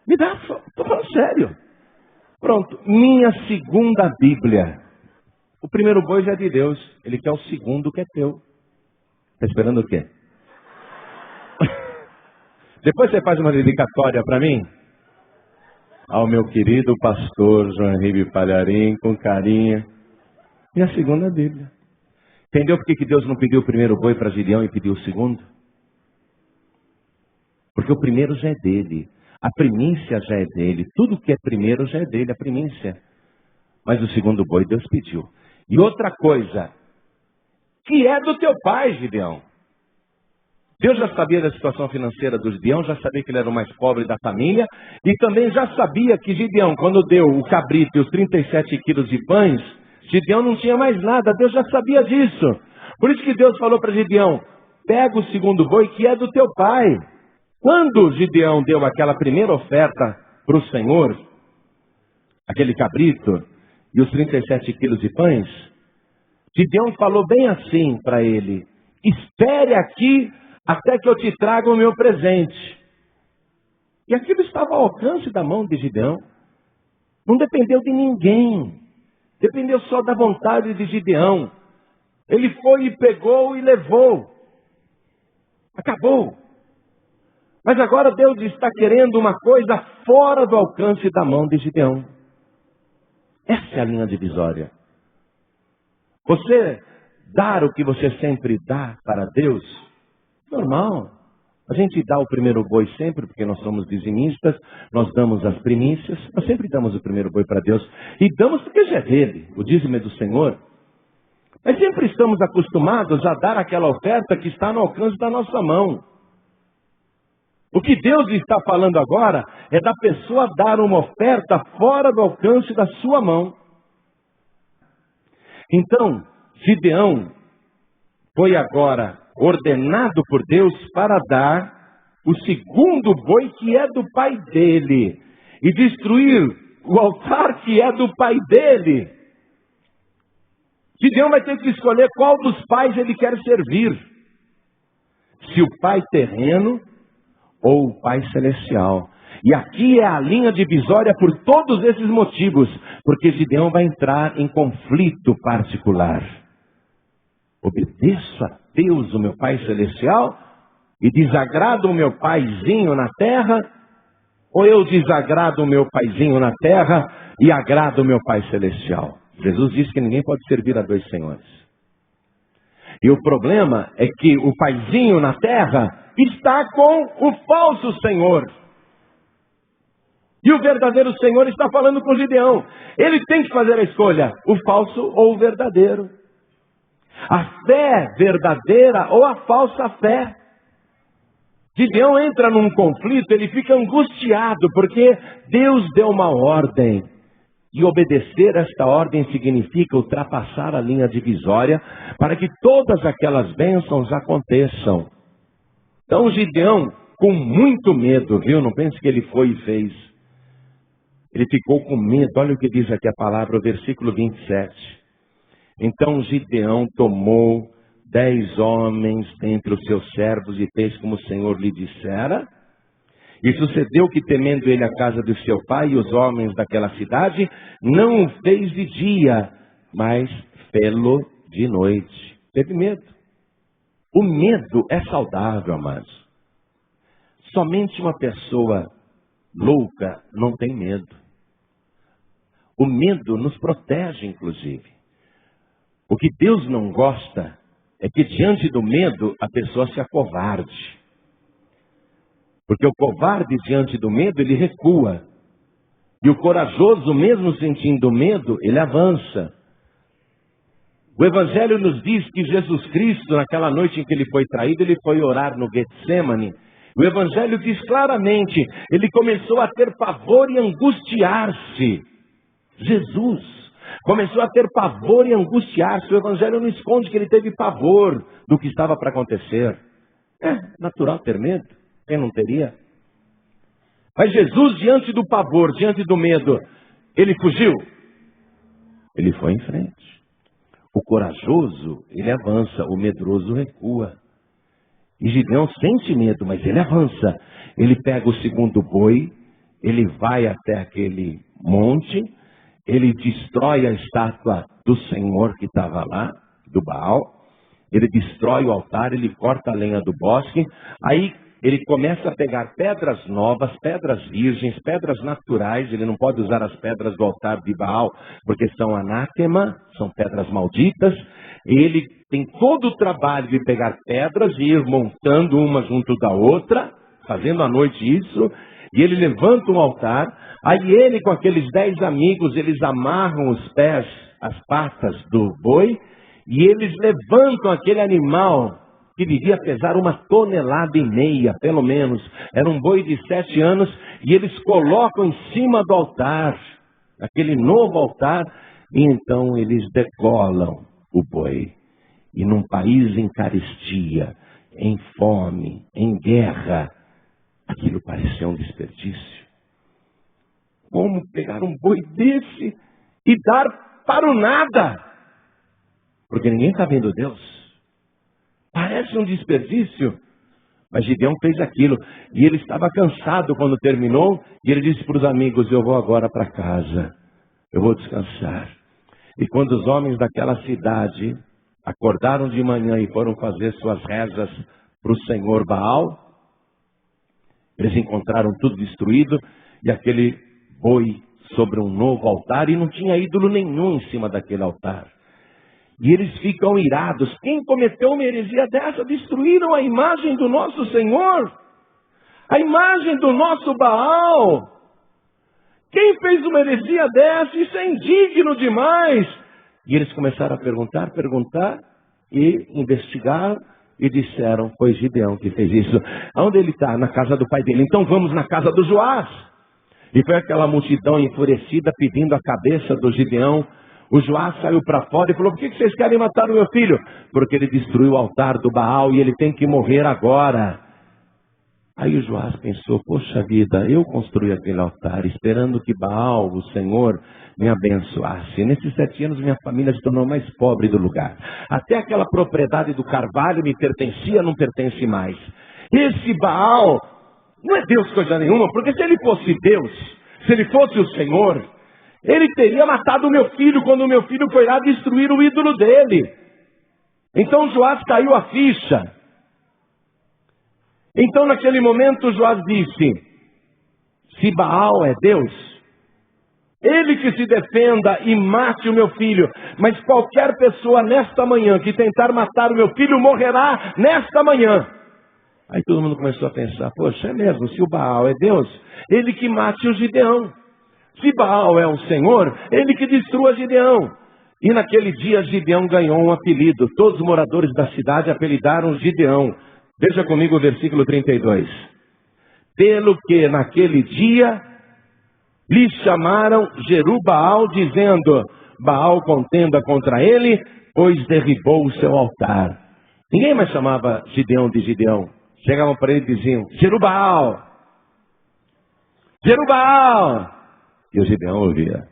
Me dá, estou falando sério. Pronto, minha segunda Bíblia. O primeiro boi já é de Deus. Ele quer o segundo que é teu. Está esperando o quê? Depois você faz uma dedicatória para mim? Ao meu querido pastor João Henrique Palharim, com carinho. Minha segunda Bíblia. Entendeu por que Deus não pediu o primeiro boi para Gideão e pediu o segundo? Porque o primeiro já é dele. A primícia já é dele. Tudo que é primeiro já é dele, a primícia. Mas o segundo boi Deus pediu. E outra coisa, que é do teu pai, Gideão. Deus já sabia da situação financeira do Gideão, já sabia que ele era o mais pobre da família, e também já sabia que Gideão, quando deu o cabrito e os 37 quilos de pães, Gideão não tinha mais nada, Deus já sabia disso. Por isso que Deus falou para Gideão, pega o segundo boi que é do teu pai. Quando Gideão deu aquela primeira oferta para o Senhor, aquele cabrito e os 37 quilos de pães, Gideão falou bem assim para ele, espere aqui até que eu te traga o meu presente. E aquilo estava ao alcance da mão de Gideão. Não dependeu de ninguém. Dependeu só da vontade de Gideão. Ele foi e pegou e levou. Acabou. Mas agora Deus está querendo uma coisa fora do alcance da mão de Gideão. Essa é a linha divisória. Você dar o que você sempre dá para Deus, normal. A gente dá o primeiro boi sempre, porque nós somos dizimistas, nós damos as primícias, nós sempre damos o primeiro boi para Deus. E damos porque já é dele, o dízimo é do Senhor. Mas sempre estamos acostumados a dar aquela oferta que está no alcance da nossa mão. O que Deus está falando agora é da pessoa dar uma oferta fora do alcance da sua mão. Então, Gideão foi agora ordenado por Deus para dar o segundo boi que é do pai dele e destruir o altar que é do pai dele. Gideão vai ter que escolher qual dos pais ele quer servir. Se o pai terreno ou o pai celestial. E aqui é a linha divisória por todos esses motivos, porque Gideão vai entrar em conflito particular. Obedeço a Deus, o meu Pai Celestial, e desagrado o meu paizinho na terra, ou eu desagrado o meu paizinho na terra e agrado o meu Pai Celestial? Jesus disse que ninguém pode servir a dois senhores. E o problema é que o paizinho na terra está com o falso Senhor. E o verdadeiro Senhor está falando com Gideão. Ele tem que fazer a escolha, o falso ou o verdadeiro. A fé verdadeira ou a falsa fé. Gideão entra num conflito, ele fica angustiado, porque Deus deu uma ordem. E obedecer esta ordem significa ultrapassar a linha divisória para que todas aquelas bênçãos aconteçam. Então Gideão, com muito medo, viu? Não pense que ele foi e fez. Ele ficou com medo. Olha o que diz aqui a palavra, o versículo 27. Então Gideão tomou 10 homens dentre os seus servos e fez como o Senhor lhe dissera. E sucedeu que, temendo ele a casa de seu pai e os homens daquela cidade, não o fez de dia, mas fê-lo de noite. Teve medo. O medo é saudável, amados. Somente uma pessoa louca não tem medo. O medo nos protege, inclusive. O que Deus não gosta é que diante do medo a pessoa se acovarde. Porque o covarde diante do medo, ele recua. E o corajoso, mesmo sentindo medo, ele avança. O Evangelho nos diz que Jesus Cristo, naquela noite em que ele foi traído, ele foi orar no Getsemane. O Evangelho diz claramente, ele começou a ter pavor e angustiar-se. Jesus começou a ter pavor e angustiar-se. O Evangelho não esconde que ele teve pavor do que estava para acontecer. É natural ter medo. Quem não teria? Mas Jesus, diante do pavor, diante do medo, ele fugiu? Ele foi em frente. O corajoso, ele avança, o medroso recua. E Gideão sente medo, mas ele avança. Ele pega o segundo boi, ele vai até aquele monte, ele destrói a estátua do Senhor que estava lá, do Baal. Ele destrói o altar, ele corta a lenha do bosque. Aí ele começa a pegar pedras novas, pedras virgens, pedras naturais. Ele não pode usar as pedras do altar de Baal, porque são anátema, são pedras malditas. Ele tem todo o trabalho de pegar pedras e ir montando uma junto da outra, fazendo à noite isso. E ele levanta um altar. Aí ele, com aqueles 10 amigos, eles amarram os pés, as patas do boi, e eles levantam aquele animal que devia pesar 1,5 toneladas, pelo menos. Era um boi de 7 anos, e eles colocam em cima do altar, aquele novo altar, e então eles decolam o boi. E num país em carestia, em fome, em guerra, aquilo pareceu um desperdício. Como pegar um boi desse e dar para o nada? Porque ninguém está vendo Deus. Parece um desperdício. Mas Gideão fez aquilo. E ele estava cansado quando terminou. E ele disse para os amigos, eu vou agora para casa. Eu vou descansar. E quando os homens daquela cidade acordaram de manhã e foram fazer suas rezas para o Senhor Baal, eles encontraram tudo destruído. E aquele boi sobre um novo altar. E não tinha ídolo nenhum em cima daquele altar. E eles ficam irados. Quem cometeu uma heresia dessa? Destruíram a imagem do nosso Senhor. A imagem do nosso Baal. Quem fez uma heresia dessa? Isso é indigno demais. E eles começaram a perguntar e investigar. E disseram, foi Gideão que fez isso. Onde ele está? Na casa do pai dele. Então vamos na casa do Joás. E foi aquela multidão enfurecida pedindo a cabeça do Gideão. O Joás saiu para fora e falou, por que vocês querem matar o meu filho? Porque ele destruiu o altar do Baal e ele tem que morrer agora. Aí o Joás pensou, poxa vida, eu construí aquele altar esperando que Baal, o Senhor, me abençoasse. Nesses 7 anos minha família se tornou mais pobre do lugar. Até aquela propriedade do carvalho me pertencia, não pertence mais. Esse Baal não é Deus coisa nenhuma, porque se ele fosse Deus, se ele fosse o Senhor, ele teria matado o meu filho quando o meu filho foi lá destruir o ídolo dele. Então Joás caiu a ficha. Então naquele momento Joás disse, se Baal é Deus, ele que se defenda e mate o meu filho. Mas qualquer pessoa nesta manhã que tentar matar o meu filho morrerá nesta manhã. Aí todo mundo começou a pensar, poxa, é mesmo, se o Baal é Deus, ele que mate o Gideão. Se Baal é o Senhor, ele que destrua Gideão. E naquele dia Gideão ganhou um apelido. Todos os moradores da cidade apelidaram Gideão. Veja comigo o versículo 32. Pelo que naquele dia lhe chamaram Jerubaal, dizendo: Baal contenda contra ele, pois derribou o seu altar. Ninguém mais chamava Gideão de Gideão. Chegavam para ele e diziam: Jerubaal, Jerubaal. E o Gideão ouvia.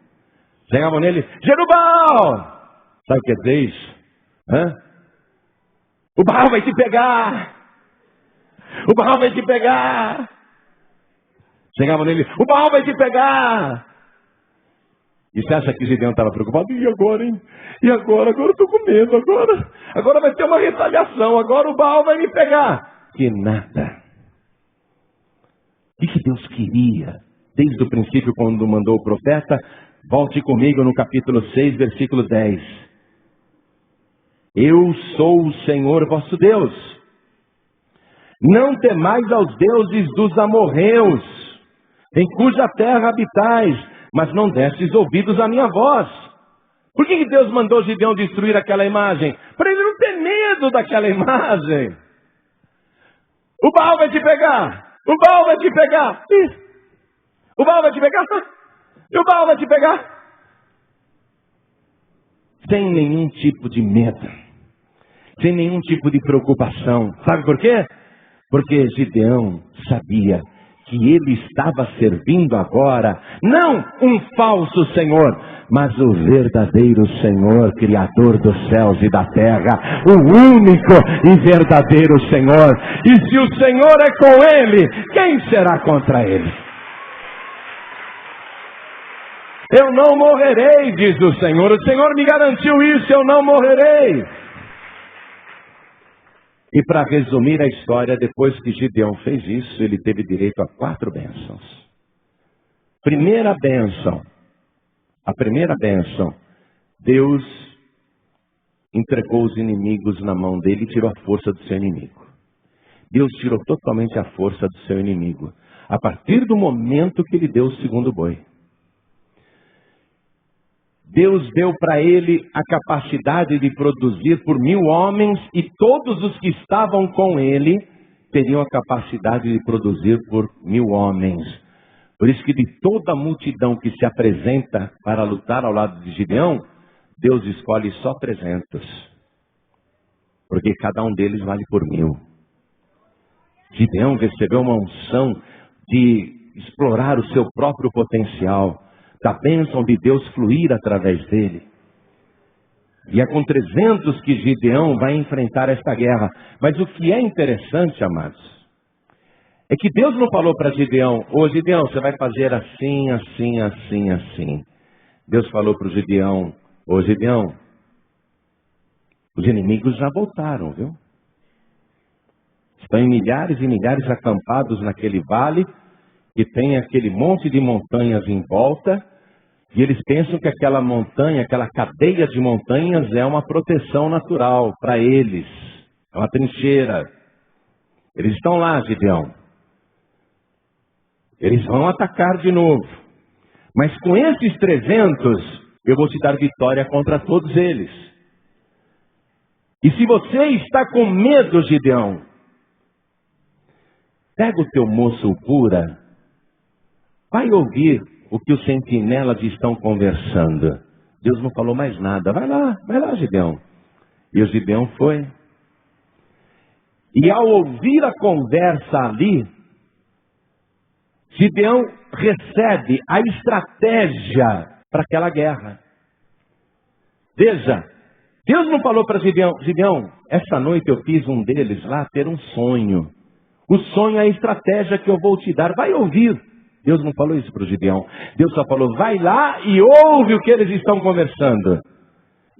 Chegavam nele: Jerubaal. Sabe o que quer dizer isso? O Baal vai te pegar. O Baal vai te pegar. Chegavam nele: o Baal vai te pegar. E você acha que Gideão estava preocupado? E agora, hein? E agora? Agora eu estou com medo. Agora vai ter uma retaliação. Agora o Baal vai me pegar. Que nada. O que Deus queria? Desde o princípio, quando mandou o profeta, volte comigo no capítulo 6, versículo 10. Eu sou o Senhor vosso Deus. Não temais aos deuses dos amorreus, em cuja terra habitais, mas não destes ouvidos à minha voz. Por que Deus mandou Gideão destruir aquela imagem? Para ele não ter medo daquela imagem. O Baal vai te pegar. O Baal vai te pegar. O Baal vai te pegar. O Baal vai te pegar. Sem nenhum tipo de medo. Sem nenhum tipo de preocupação. Sabe por quê? Porque Gideão sabia que ele estava servindo agora, não um falso Senhor, mas o verdadeiro Senhor, Criador dos céus e da terra, o único e verdadeiro Senhor. E se o Senhor é com ele, quem será contra ele? Eu não morrerei, diz o Senhor me garantiu isso, eu não morrerei. E para resumir a história, depois que Gideão fez isso, ele teve direito a 4 bênçãos. A primeira bênção, Deus entregou os inimigos na mão dele e tirou a força do seu inimigo. Deus tirou totalmente a força do seu inimigo, a partir do momento que ele deu o segundo boi. Deus deu para ele a capacidade de produzir por 1000 homens, e todos os que estavam com ele teriam a capacidade de produzir por 1000 homens. Por isso que de toda a multidão que se apresenta para lutar ao lado de Gideão, Deus escolhe só 300. Porque cada um deles vale por 1000. Gideão recebeu uma unção de explorar o seu próprio potencial, da bênção de Deus fluir através dele. E é com 300 que Gideão vai enfrentar esta guerra. Mas o que é interessante, amados, é que Deus não falou para Gideão: ô Gideão, você vai fazer assim, assim, assim, assim. Deus falou para o Gideão: ô Gideão, os inimigos já voltaram, viu? Estão em milhares e milhares acampados naquele vale, que tem aquele monte de montanhas em volta. E eles pensam que aquela montanha, aquela cadeia de montanhas é uma proteção natural para eles. É uma trincheira. Eles estão lá, Gideão. Eles vão atacar de novo. Mas com esses 300, eu vou te dar vitória contra todos eles. E se você está com medo, Gideão, pega o teu moço pura, vai ouvir o que os sentinelas estão conversando. Deus não falou mais nada. Vai lá, Gideão. E o Gideão foi. E ao ouvir a conversa ali, Gideão recebe a estratégia para aquela guerra. Veja, Deus não falou para Gideão: Gideão, essa noite eu fiz um deles lá ter um sonho. O sonho é a estratégia que eu vou te dar. Vai ouvir. Deus não falou isso para o Gideão. Deus só falou: vai lá e ouve o que eles estão conversando.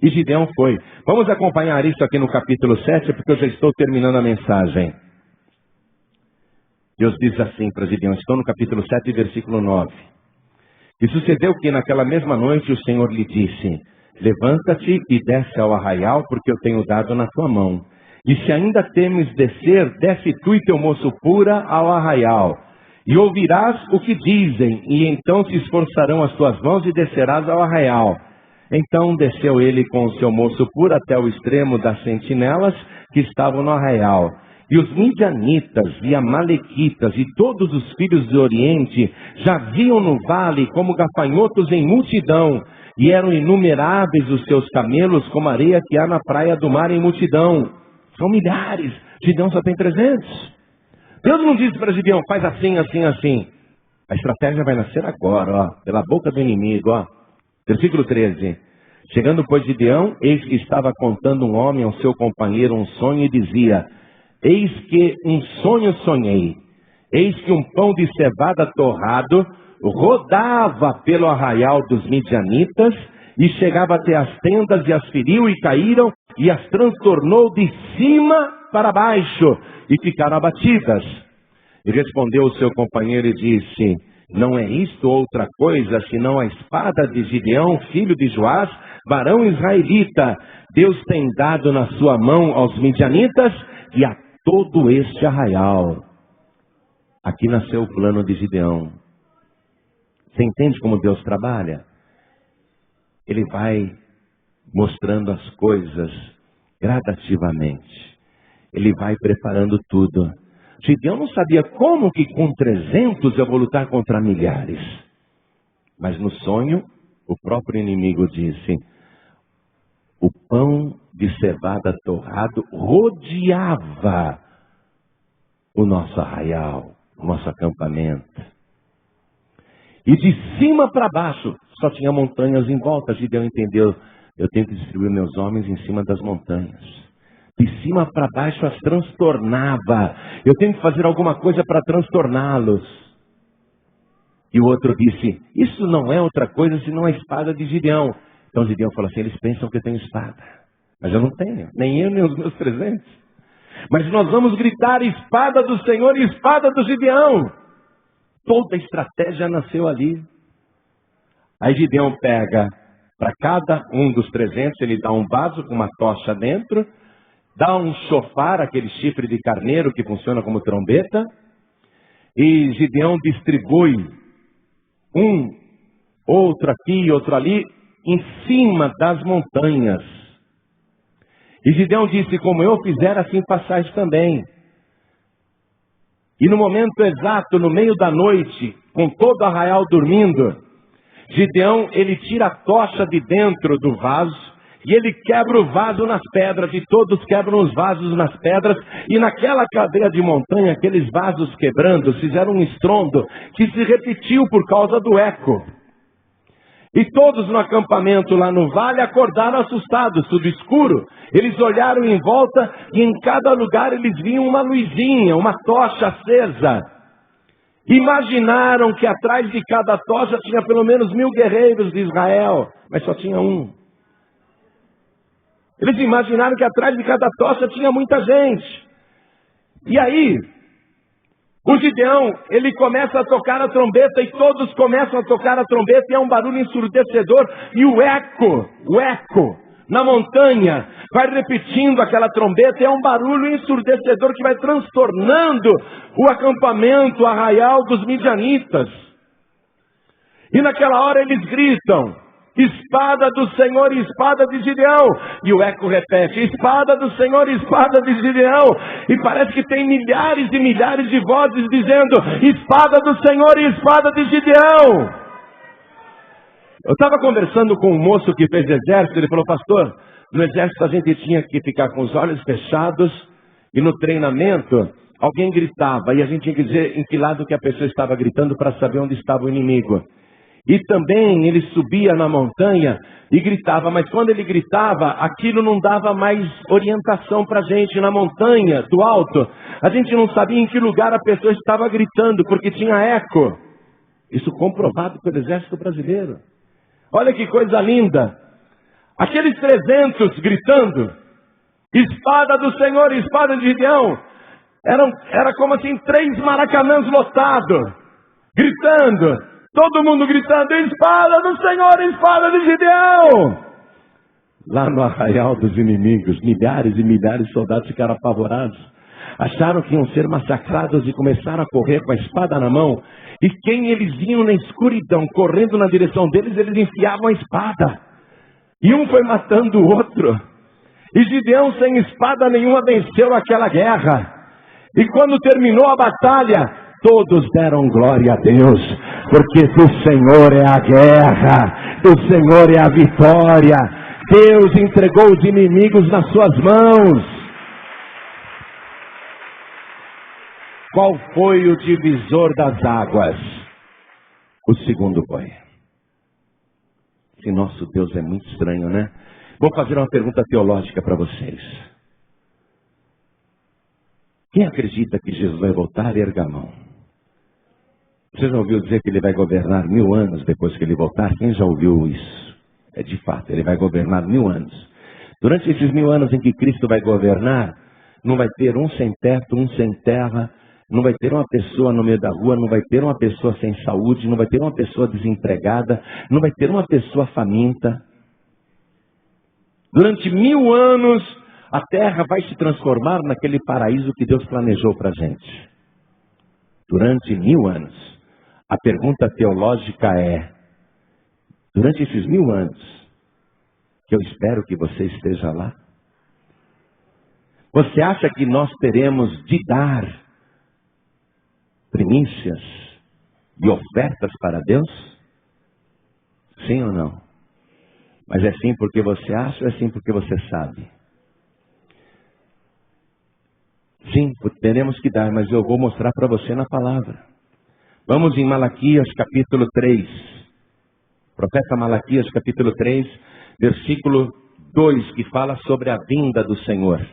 E Gideão foi. Vamos acompanhar isso aqui no capítulo 7, porque eu já estou terminando a mensagem. Deus diz assim para Gideão, estou no capítulo 7, versículo 9. E sucedeu que naquela mesma noite o Senhor lhe disse: levanta-te e desce ao arraial, porque eu tenho dado na tua mão. E se ainda temes descer, desce tu e teu moço pura ao arraial. E ouvirás o que dizem, e então se esforçarão as tuas mãos e descerás ao arraial. Então desceu ele com o seu moço puro até o extremo das sentinelas que estavam no arraial. E os midianitas e amalequitas e todos os filhos do Oriente jaziam no vale como gafanhotos em multidão, e eram inumeráveis os seus camelos como a areia que há na praia do mar em multidão. São milhares, Gideão só tem 300. Deus não disse para Gideão, faz assim, assim, assim. A estratégia vai nascer agora, ó, pela boca do inimigo, ó. Versículo 13. Chegando, pois, Gideão, eis que estava contando um homem ao seu companheiro um sonho e dizia: eis que um sonho sonhei. Eis que um pão de cevada torrado rodava pelo arraial dos midianitas e chegava até as tendas e as feriu e caíram e as transtornou de cima para baixo e ficaram abatidas. E respondeu o seu companheiro e disse: não é isto outra coisa, senão a espada de Gideão, filho de Joás, varão israelita. Deus tem dado na sua mão aos midianitas e a todo este arraial. Aqui nasceu o plano de Gideão. Você entende como Deus trabalha? Ele vai mostrando as coisas gradativamente. Ele vai preparando tudo. Gideão não sabia como que com 300 eu vou lutar contra milhares. Mas no sonho, o próprio inimigo disse: o pão de cevada torrado rodeava o nosso arraial, o nosso acampamento. E de cima para baixo, só tinha montanhas em volta. Gideão entendeu: eu tenho que distribuir meus homens em cima das montanhas. De cima para baixo as transtornava. Eu tenho que fazer alguma coisa para transtorná-los. E o outro disse: isso não é outra coisa senão a espada de Gideão. Então Gideão falou assim: eles pensam que eu tenho espada, mas eu não tenho, nem eu nem os meus 300. Mas nós vamos gritar: espada do Senhor e espada do Gideão. Toda a estratégia nasceu ali. Aí Gideão pega para cada um dos 300, ele dá um vaso com uma tocha dentro, dá um chofar, aquele chifre de carneiro que funciona como trombeta, e Gideão distribui um, outro aqui, outro ali, em cima das montanhas. E Gideão disse: como eu fizer, assim façais também. E no momento exato, no meio da noite, com todo o arraial dormindo, Gideão, ele tira a tocha de dentro do vaso, e ele quebra o vaso nas pedras, e todos quebram os vasos nas pedras, e naquela cadeia de montanha, aqueles vasos quebrando, fizeram um estrondo, que se repetiu por causa do eco. E todos no acampamento lá no vale acordaram assustados, tudo escuro. Eles olharam em volta e em cada lugar eles viam uma luzinha, uma tocha acesa. Imaginaram que atrás de cada tocha tinha pelo menos 1000 guerreiros de Israel, mas só tinha um. Eles imaginaram que atrás de cada tocha tinha muita gente. E aí, o Gideão, ele começa a tocar a trombeta e todos começam a tocar a trombeta e é um barulho ensurdecedor. E o eco na montanha vai repetindo aquela trombeta e é um barulho ensurdecedor que vai transtornando o acampamento, o arraial dos midianitas. E naquela hora eles gritam: espada do Senhor e espada de Gideão. E o eco repete: espada do Senhor e espada de Gideão. E parece que tem milhares e milhares de vozes dizendo: espada do Senhor e espada de Gideão. Eu estava conversando com um moço que fez exército. Ele falou: pastor, no exército a gente tinha que ficar com os olhos fechados, e no treinamento alguém gritava, e a gente tinha que dizer em que lado que a pessoa estava gritando para saber onde estava o inimigo. E também ele subia na montanha e gritava, mas quando ele gritava, aquilo não dava mais orientação para a gente na montanha, do alto. A gente não sabia em que lugar a pessoa estava gritando, porque tinha eco. Isso comprovado pelo exército brasileiro. Olha que coisa linda. Aqueles 300 gritando: espada do Senhor e espada de Gideão. Era como assim 3 maracanãs lotados, gritando. Todo mundo gritando: espada do Senhor, espada de Gideão. Lá no arraial dos inimigos, milhares e milhares de soldados ficaram apavorados. Acharam que iam ser massacrados e começaram a correr com a espada na mão. E quem eles iam na escuridão, correndo na direção deles, eles enfiavam a espada. E um foi matando o outro. E Gideão, sem espada nenhuma, venceu aquela guerra. E quando terminou a batalha, todos deram glória a Deus, porque do Senhor é a guerra, do Senhor é a vitória. Deus entregou os inimigos nas suas mãos. Qual foi o divisor das águas? O segundo boi. Esse nosso Deus é muito estranho, né? Vou fazer uma pergunta teológica para vocês. Quem acredita que Jesus vai voltar, erga a mão. Você já ouviu dizer que ele vai governar 1000 anos depois que ele voltar? Quem já ouviu isso? É de fato, ele vai governar 1000 anos. Durante esses 1000 anos em que Cristo vai governar, não vai ter um sem teto, um sem terra, não vai ter uma pessoa no meio da rua, não vai ter uma pessoa sem saúde, não vai ter uma pessoa desempregada, não vai ter uma pessoa faminta. Durante 1000 anos, a terra vai se transformar naquele paraíso que Deus planejou para a gente. Durante 1000 anos. A pergunta teológica é, durante esses 1000 anos, que eu espero que você esteja lá, você acha que nós teremos de dar primícias e ofertas para Deus? Sim ou não? Mas é sim porque você acha ou é sim porque você sabe? Sim, teremos que dar, mas eu vou mostrar para você na palavra. Vamos em Malaquias capítulo 3. Profeta Malaquias capítulo 3, versículo 2, que fala sobre a vinda do Senhor.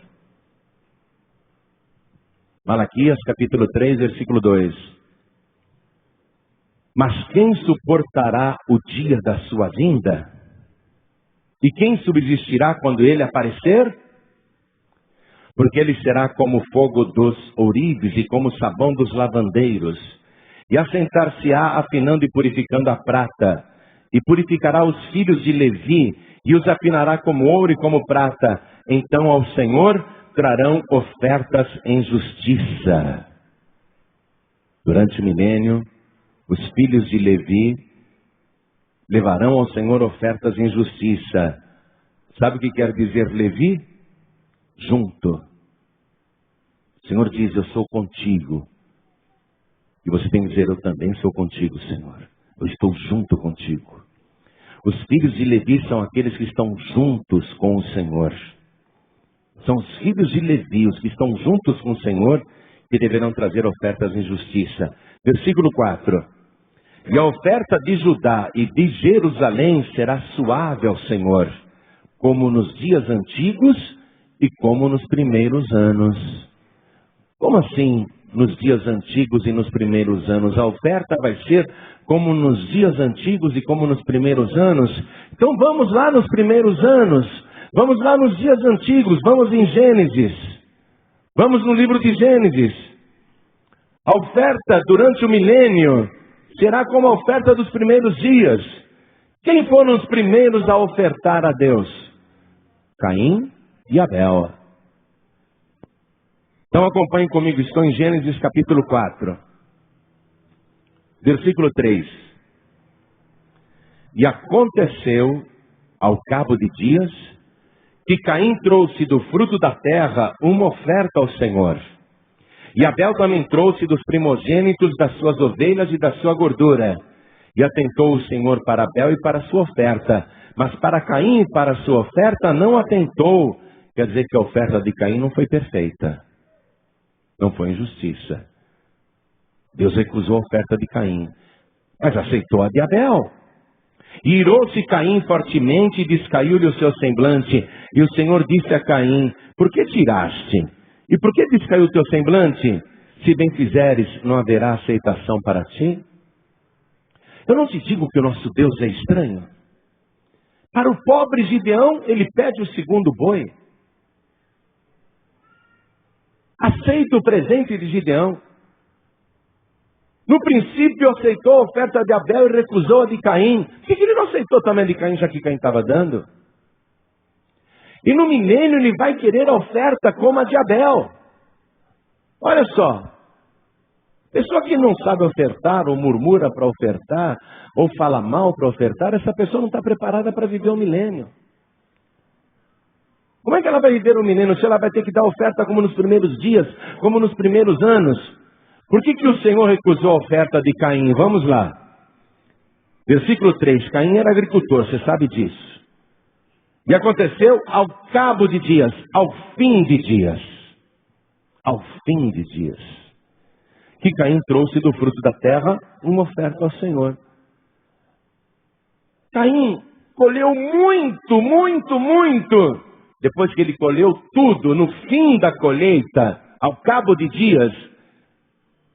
Malaquias capítulo 3, versículo 2. Mas quem suportará o dia da sua vinda? E quem subsistirá quando ele aparecer? Porque ele será como o fogo dos ourives e como o sabão dos lavandeiros. E assentar-se-á afinando e purificando a prata. E purificará os filhos de Levi e os afinará como ouro e como prata. Então ao Senhor trarão ofertas em justiça. Durante o milênio, os filhos de Levi levarão ao Senhor ofertas em justiça. Sabe o que quer dizer Levi? Junto. O Senhor diz, eu sou contigo. E você tem que dizer, eu também sou contigo, Senhor. Eu estou junto contigo. Os filhos de Levi são aqueles que estão juntos com o Senhor. São os filhos de Levi, os que estão juntos com o Senhor, que deverão trazer ofertas em justiça. Versículo 4. E a oferta de Judá e de Jerusalém será suave ao Senhor, como nos dias antigos e como nos primeiros anos. Como assim, nos dias antigos e nos primeiros anos? A oferta vai ser como nos dias antigos e como nos primeiros anos? Então vamos lá nos primeiros anos. Vamos lá nos dias antigos, vamos em Gênesis. Vamos no livro de Gênesis. A oferta durante o milênio será como a oferta dos primeiros dias. Quem foram os primeiros a ofertar a Deus? Caim e Abel. Então acompanhem comigo, estou em Gênesis capítulo 4. Versículo 3. E aconteceu, ao cabo de dias, que Caim trouxe do fruto da terra uma oferta ao Senhor. E Abel também trouxe dos primogênitos das suas ovelhas e da sua gordura. E atentou o Senhor para Abel e para a sua oferta. Mas para Caim e para a sua oferta não atentou. Quer dizer que a oferta de Caim não foi perfeita. Não foi injustiça. Deus recusou a oferta de Caim, mas aceitou a de Abel. E irou-se Caim fortemente e descaiu-lhe o seu semblante. E o Senhor disse a Caim, por que tiraste? E por que descaiu o teu semblante? Se bem fizeres, não haverá aceitação para ti? Eu não te digo que o nosso Deus é estranho. Para o pobre Gideão, ele pede o segundo boi. Aceita o presente de Gideão. No princípio aceitou a oferta de Abel e recusou a de Caim. Por que ele não aceitou também a de Caim, já que Caim estava dando? E no milênio ele vai querer a oferta como a de Abel. Olha só. Pessoa que não sabe ofertar, ou murmura para ofertar, ou fala mal para ofertar, essa pessoa não está preparada para viver o milênio. Como é que ela vai viver um milênio se ela vai ter que dar oferta como nos primeiros dias, como nos primeiros anos? Por que o Senhor recusou a oferta de Caim? Vamos lá. Versículo 3. Caim era agricultor, você sabe disso. E aconteceu ao cabo de dias, ao fim de dias, que Caim trouxe do fruto da terra uma oferta ao Senhor. Caim colheu muito. Depois que ele colheu tudo, no fim da colheita, ao cabo de dias,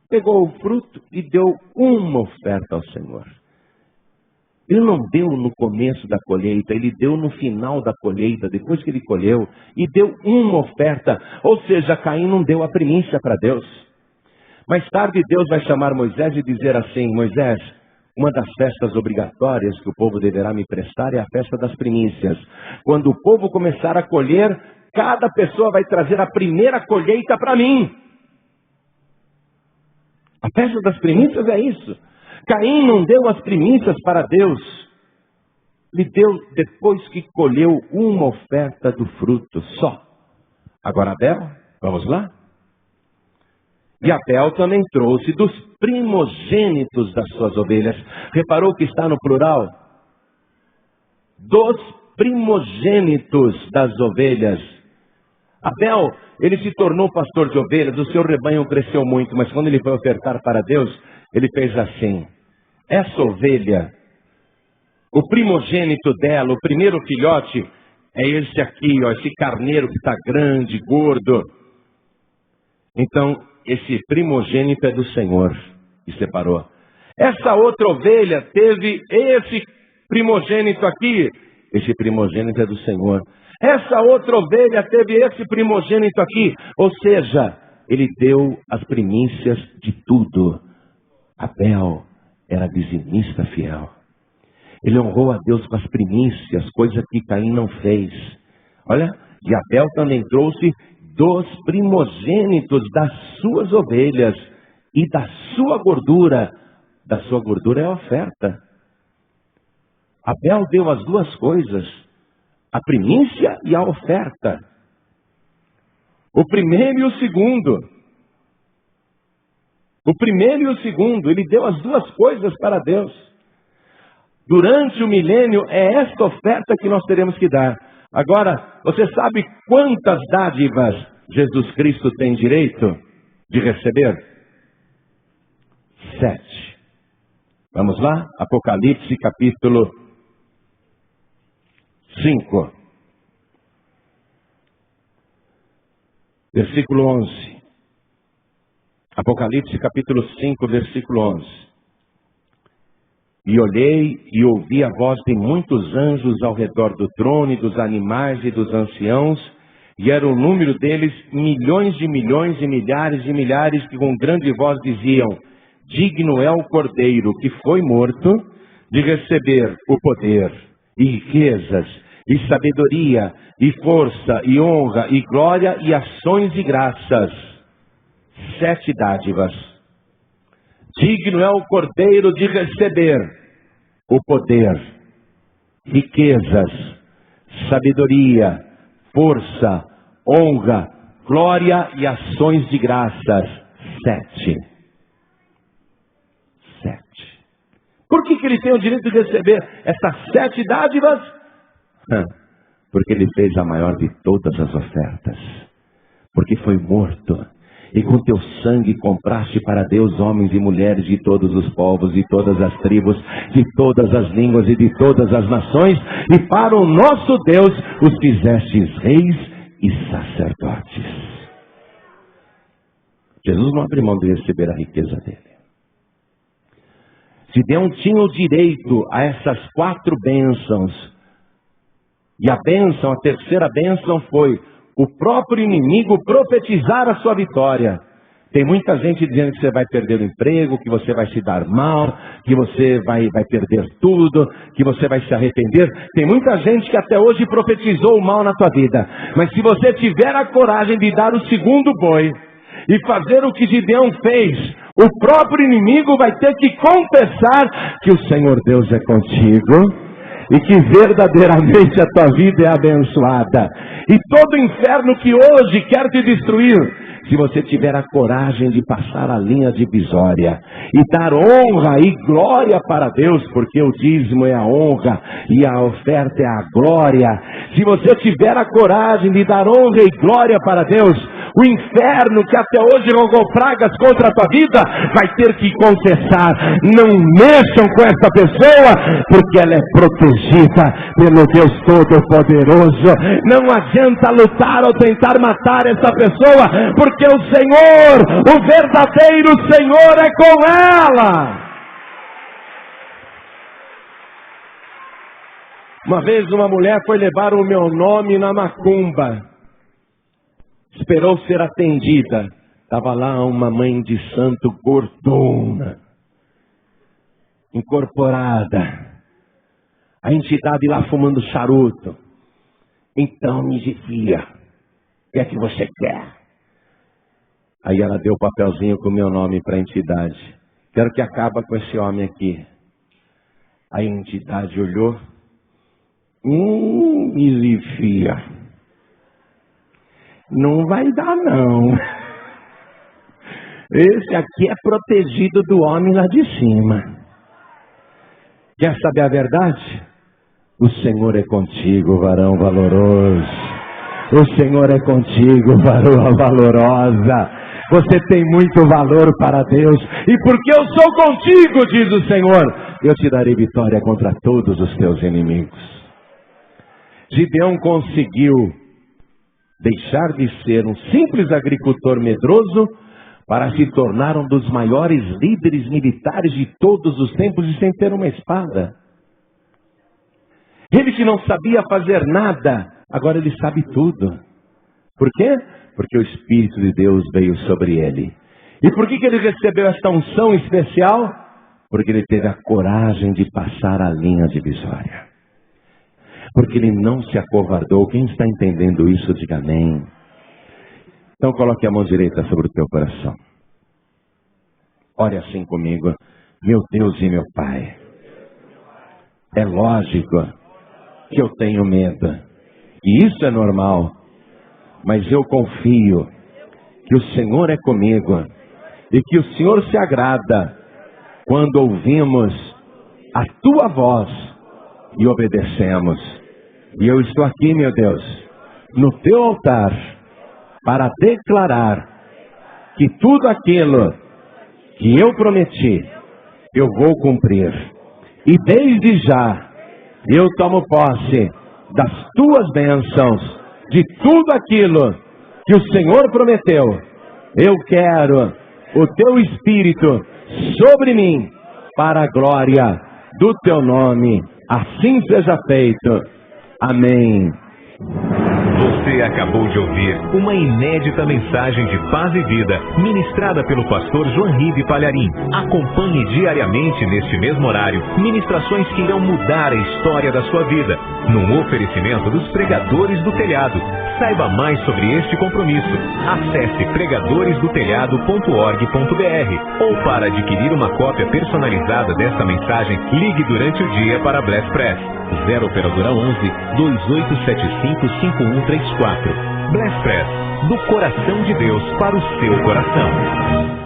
pegou o fruto e deu uma oferta ao Senhor. Ele não deu no começo da colheita, ele deu no final da colheita, depois que ele colheu, e deu uma oferta. Ou seja, Caim não deu a primícia para Deus. Mais tarde Deus vai chamar Moisés e dizer assim: Moisés, uma das festas obrigatórias que o povo deverá me prestar é a festa das primícias. Quando o povo começar a colher, cada pessoa vai trazer a primeira colheita para mim. A festa das primícias é isso. Caim não deu as primícias para Deus. Ele deu depois que colheu uma oferta do fruto só. Agora Abel, vamos lá? E Abel também trouxe dos primogênitos das suas ovelhas. Reparou que está no plural? Dos primogênitos das ovelhas. Abel, ele se tornou pastor de ovelhas, o seu rebanho cresceu muito, mas quando ele foi ofertar para Deus, ele fez assim: essa ovelha, o primogênito dela, o primeiro filhote, é esse aqui, ó, esse carneiro que está grande, gordo. Então, esse primogênito é do Senhor, e separou. Essa outra ovelha teve esse primogênito aqui, esse primogênito é do Senhor. Essa outra ovelha teve esse primogênito aqui, ou seja, ele deu as primícias de tudo. Abel era dizimista fiel. Ele honrou a Deus com as primícias, coisa que Caim não fez. Olha, e Abel também trouxe dos primogênitos das suas ovelhas e da sua gordura. Da sua gordura é a oferta. Abel deu as duas coisas, a primícia e a oferta. O primeiro e o segundo. O primeiro e o segundo, ele deu as duas coisas para Deus. Durante o milênio, é esta oferta que nós teremos que dar. Agora, você sabe quantas dádivas Jesus Cristo tem direito de receber? 7. Vamos lá? Apocalipse capítulo 5. Versículo 11. Apocalipse capítulo 5, versículo 11. E olhei e ouvi a voz de muitos anjos ao redor do trono e dos animais e dos anciãos, e era o número deles milhões e milhões e milhares de milhares, que com grande voz diziam: digno é o Cordeiro que foi morto de receber o poder e riquezas e sabedoria e força e honra e glória e ações e graças. 7 dádivas. Digno é o Cordeiro de receber o poder, riquezas, sabedoria, força, honra, glória e ações de graças. 7. Por que ele tem o direito de receber essas 7 dádivas? Porque ele fez a maior de todas as ofertas. Porque foi morto. E com teu sangue compraste para Deus homens e mulheres de todos os povos, de todas as tribos, de todas as línguas e de todas as nações. E para o nosso Deus os fizestes reis e sacerdotes. Jesus não abre mão de receber a riqueza dele. Gideão tinha o direito a essas 4 bênçãos. E a bênção, a terceira bênção foi o próprio inimigo profetizar a sua vitória. Tem muita gente dizendo que você vai perder o emprego, que você vai se dar mal, que você vai perder tudo, que você vai se arrepender. Tem muita gente que até hoje profetizou o mal na tua vida. Mas se você tiver a coragem de dar o segundo boi e fazer o que Gideão fez, o próprio inimigo vai ter que confessar que o Senhor Deus é contigo e que verdadeiramente a tua vida é abençoada. E todo inferno que hoje quer te destruir, se você tiver a coragem de passar a linha divisória e dar honra e glória para Deus, porque o dízimo é a honra e a oferta é a glória. Se você tiver a coragem de dar honra e glória para Deus, o inferno que até hoje rogou pragas contra a tua vida vai ter que confessar: não mexam com essa pessoa, porque ela é protegida pelo Deus Todo-Poderoso. Não adianta lutar ou tentar matar essa pessoa, porque o Senhor, o verdadeiro Senhor, é com ela. Uma vez uma mulher foi levar o meu nome na macumba. Esperou ser atendida. Estava lá uma mãe de santo gordona, incorporada. A entidade lá fumando charuto. Então, minha filha, o que é que você quer? Aí ela deu o papelzinho com o meu nome para a entidade. Quero que acabe com esse homem aqui. Aí a entidade olhou. Minha filha, não vai dar não. Esse aqui é protegido do homem lá de cima. Quer saber a verdade? O Senhor é contigo, varão valoroso. O Senhor é contigo, varoa valorosa. Você tem muito valor para Deus. E porque eu sou contigo, diz o Senhor, eu te darei vitória contra todos os teus inimigos. Gideão conseguiu deixar de ser um simples agricultor medroso para se tornar um dos maiores líderes militares de todos os tempos e sem ter uma espada. Ele que não sabia fazer nada, agora ele sabe tudo. Por quê? Porque o Espírito de Deus veio sobre ele. E por que ele recebeu esta unção especial? Porque ele teve a coragem de passar a linha divisória. Porque ele não se acovardou. Quem está entendendo isso, diga amém. Então coloque a mão direita sobre o teu coração. Ore assim comigo. Meu Deus e meu Pai, é lógico que eu tenho medo. E isso é normal. Mas eu confio que o Senhor é comigo. E que o Senhor se agrada quando ouvimos a tua voz e obedecemos. E eu estou aqui, meu Deus, no teu altar, para declarar que tudo aquilo que eu prometi, eu vou cumprir. E desde já, eu tomo posse das tuas bênçãos, de tudo aquilo que o Senhor prometeu. Eu quero o teu Espírito sobre mim, para a glória do teu nome. Assim seja feito. Amém.
Você acabou de ouvir uma inédita mensagem de paz e vida, ministrada pelo pastor João Ribe Palharim. Acompanhe diariamente neste mesmo horário, ministrações que irão mudar a história da sua vida, num oferecimento dos Pregadores do Telhado. Saiba mais sobre este compromisso. Acesse pregadoresdotelhado.org.br ou para adquirir uma cópia personalizada desta mensagem, ligue durante o dia para Bless Press. 0 operadora 11 2875 5134. Bless Press, do coração de Deus para o seu coração.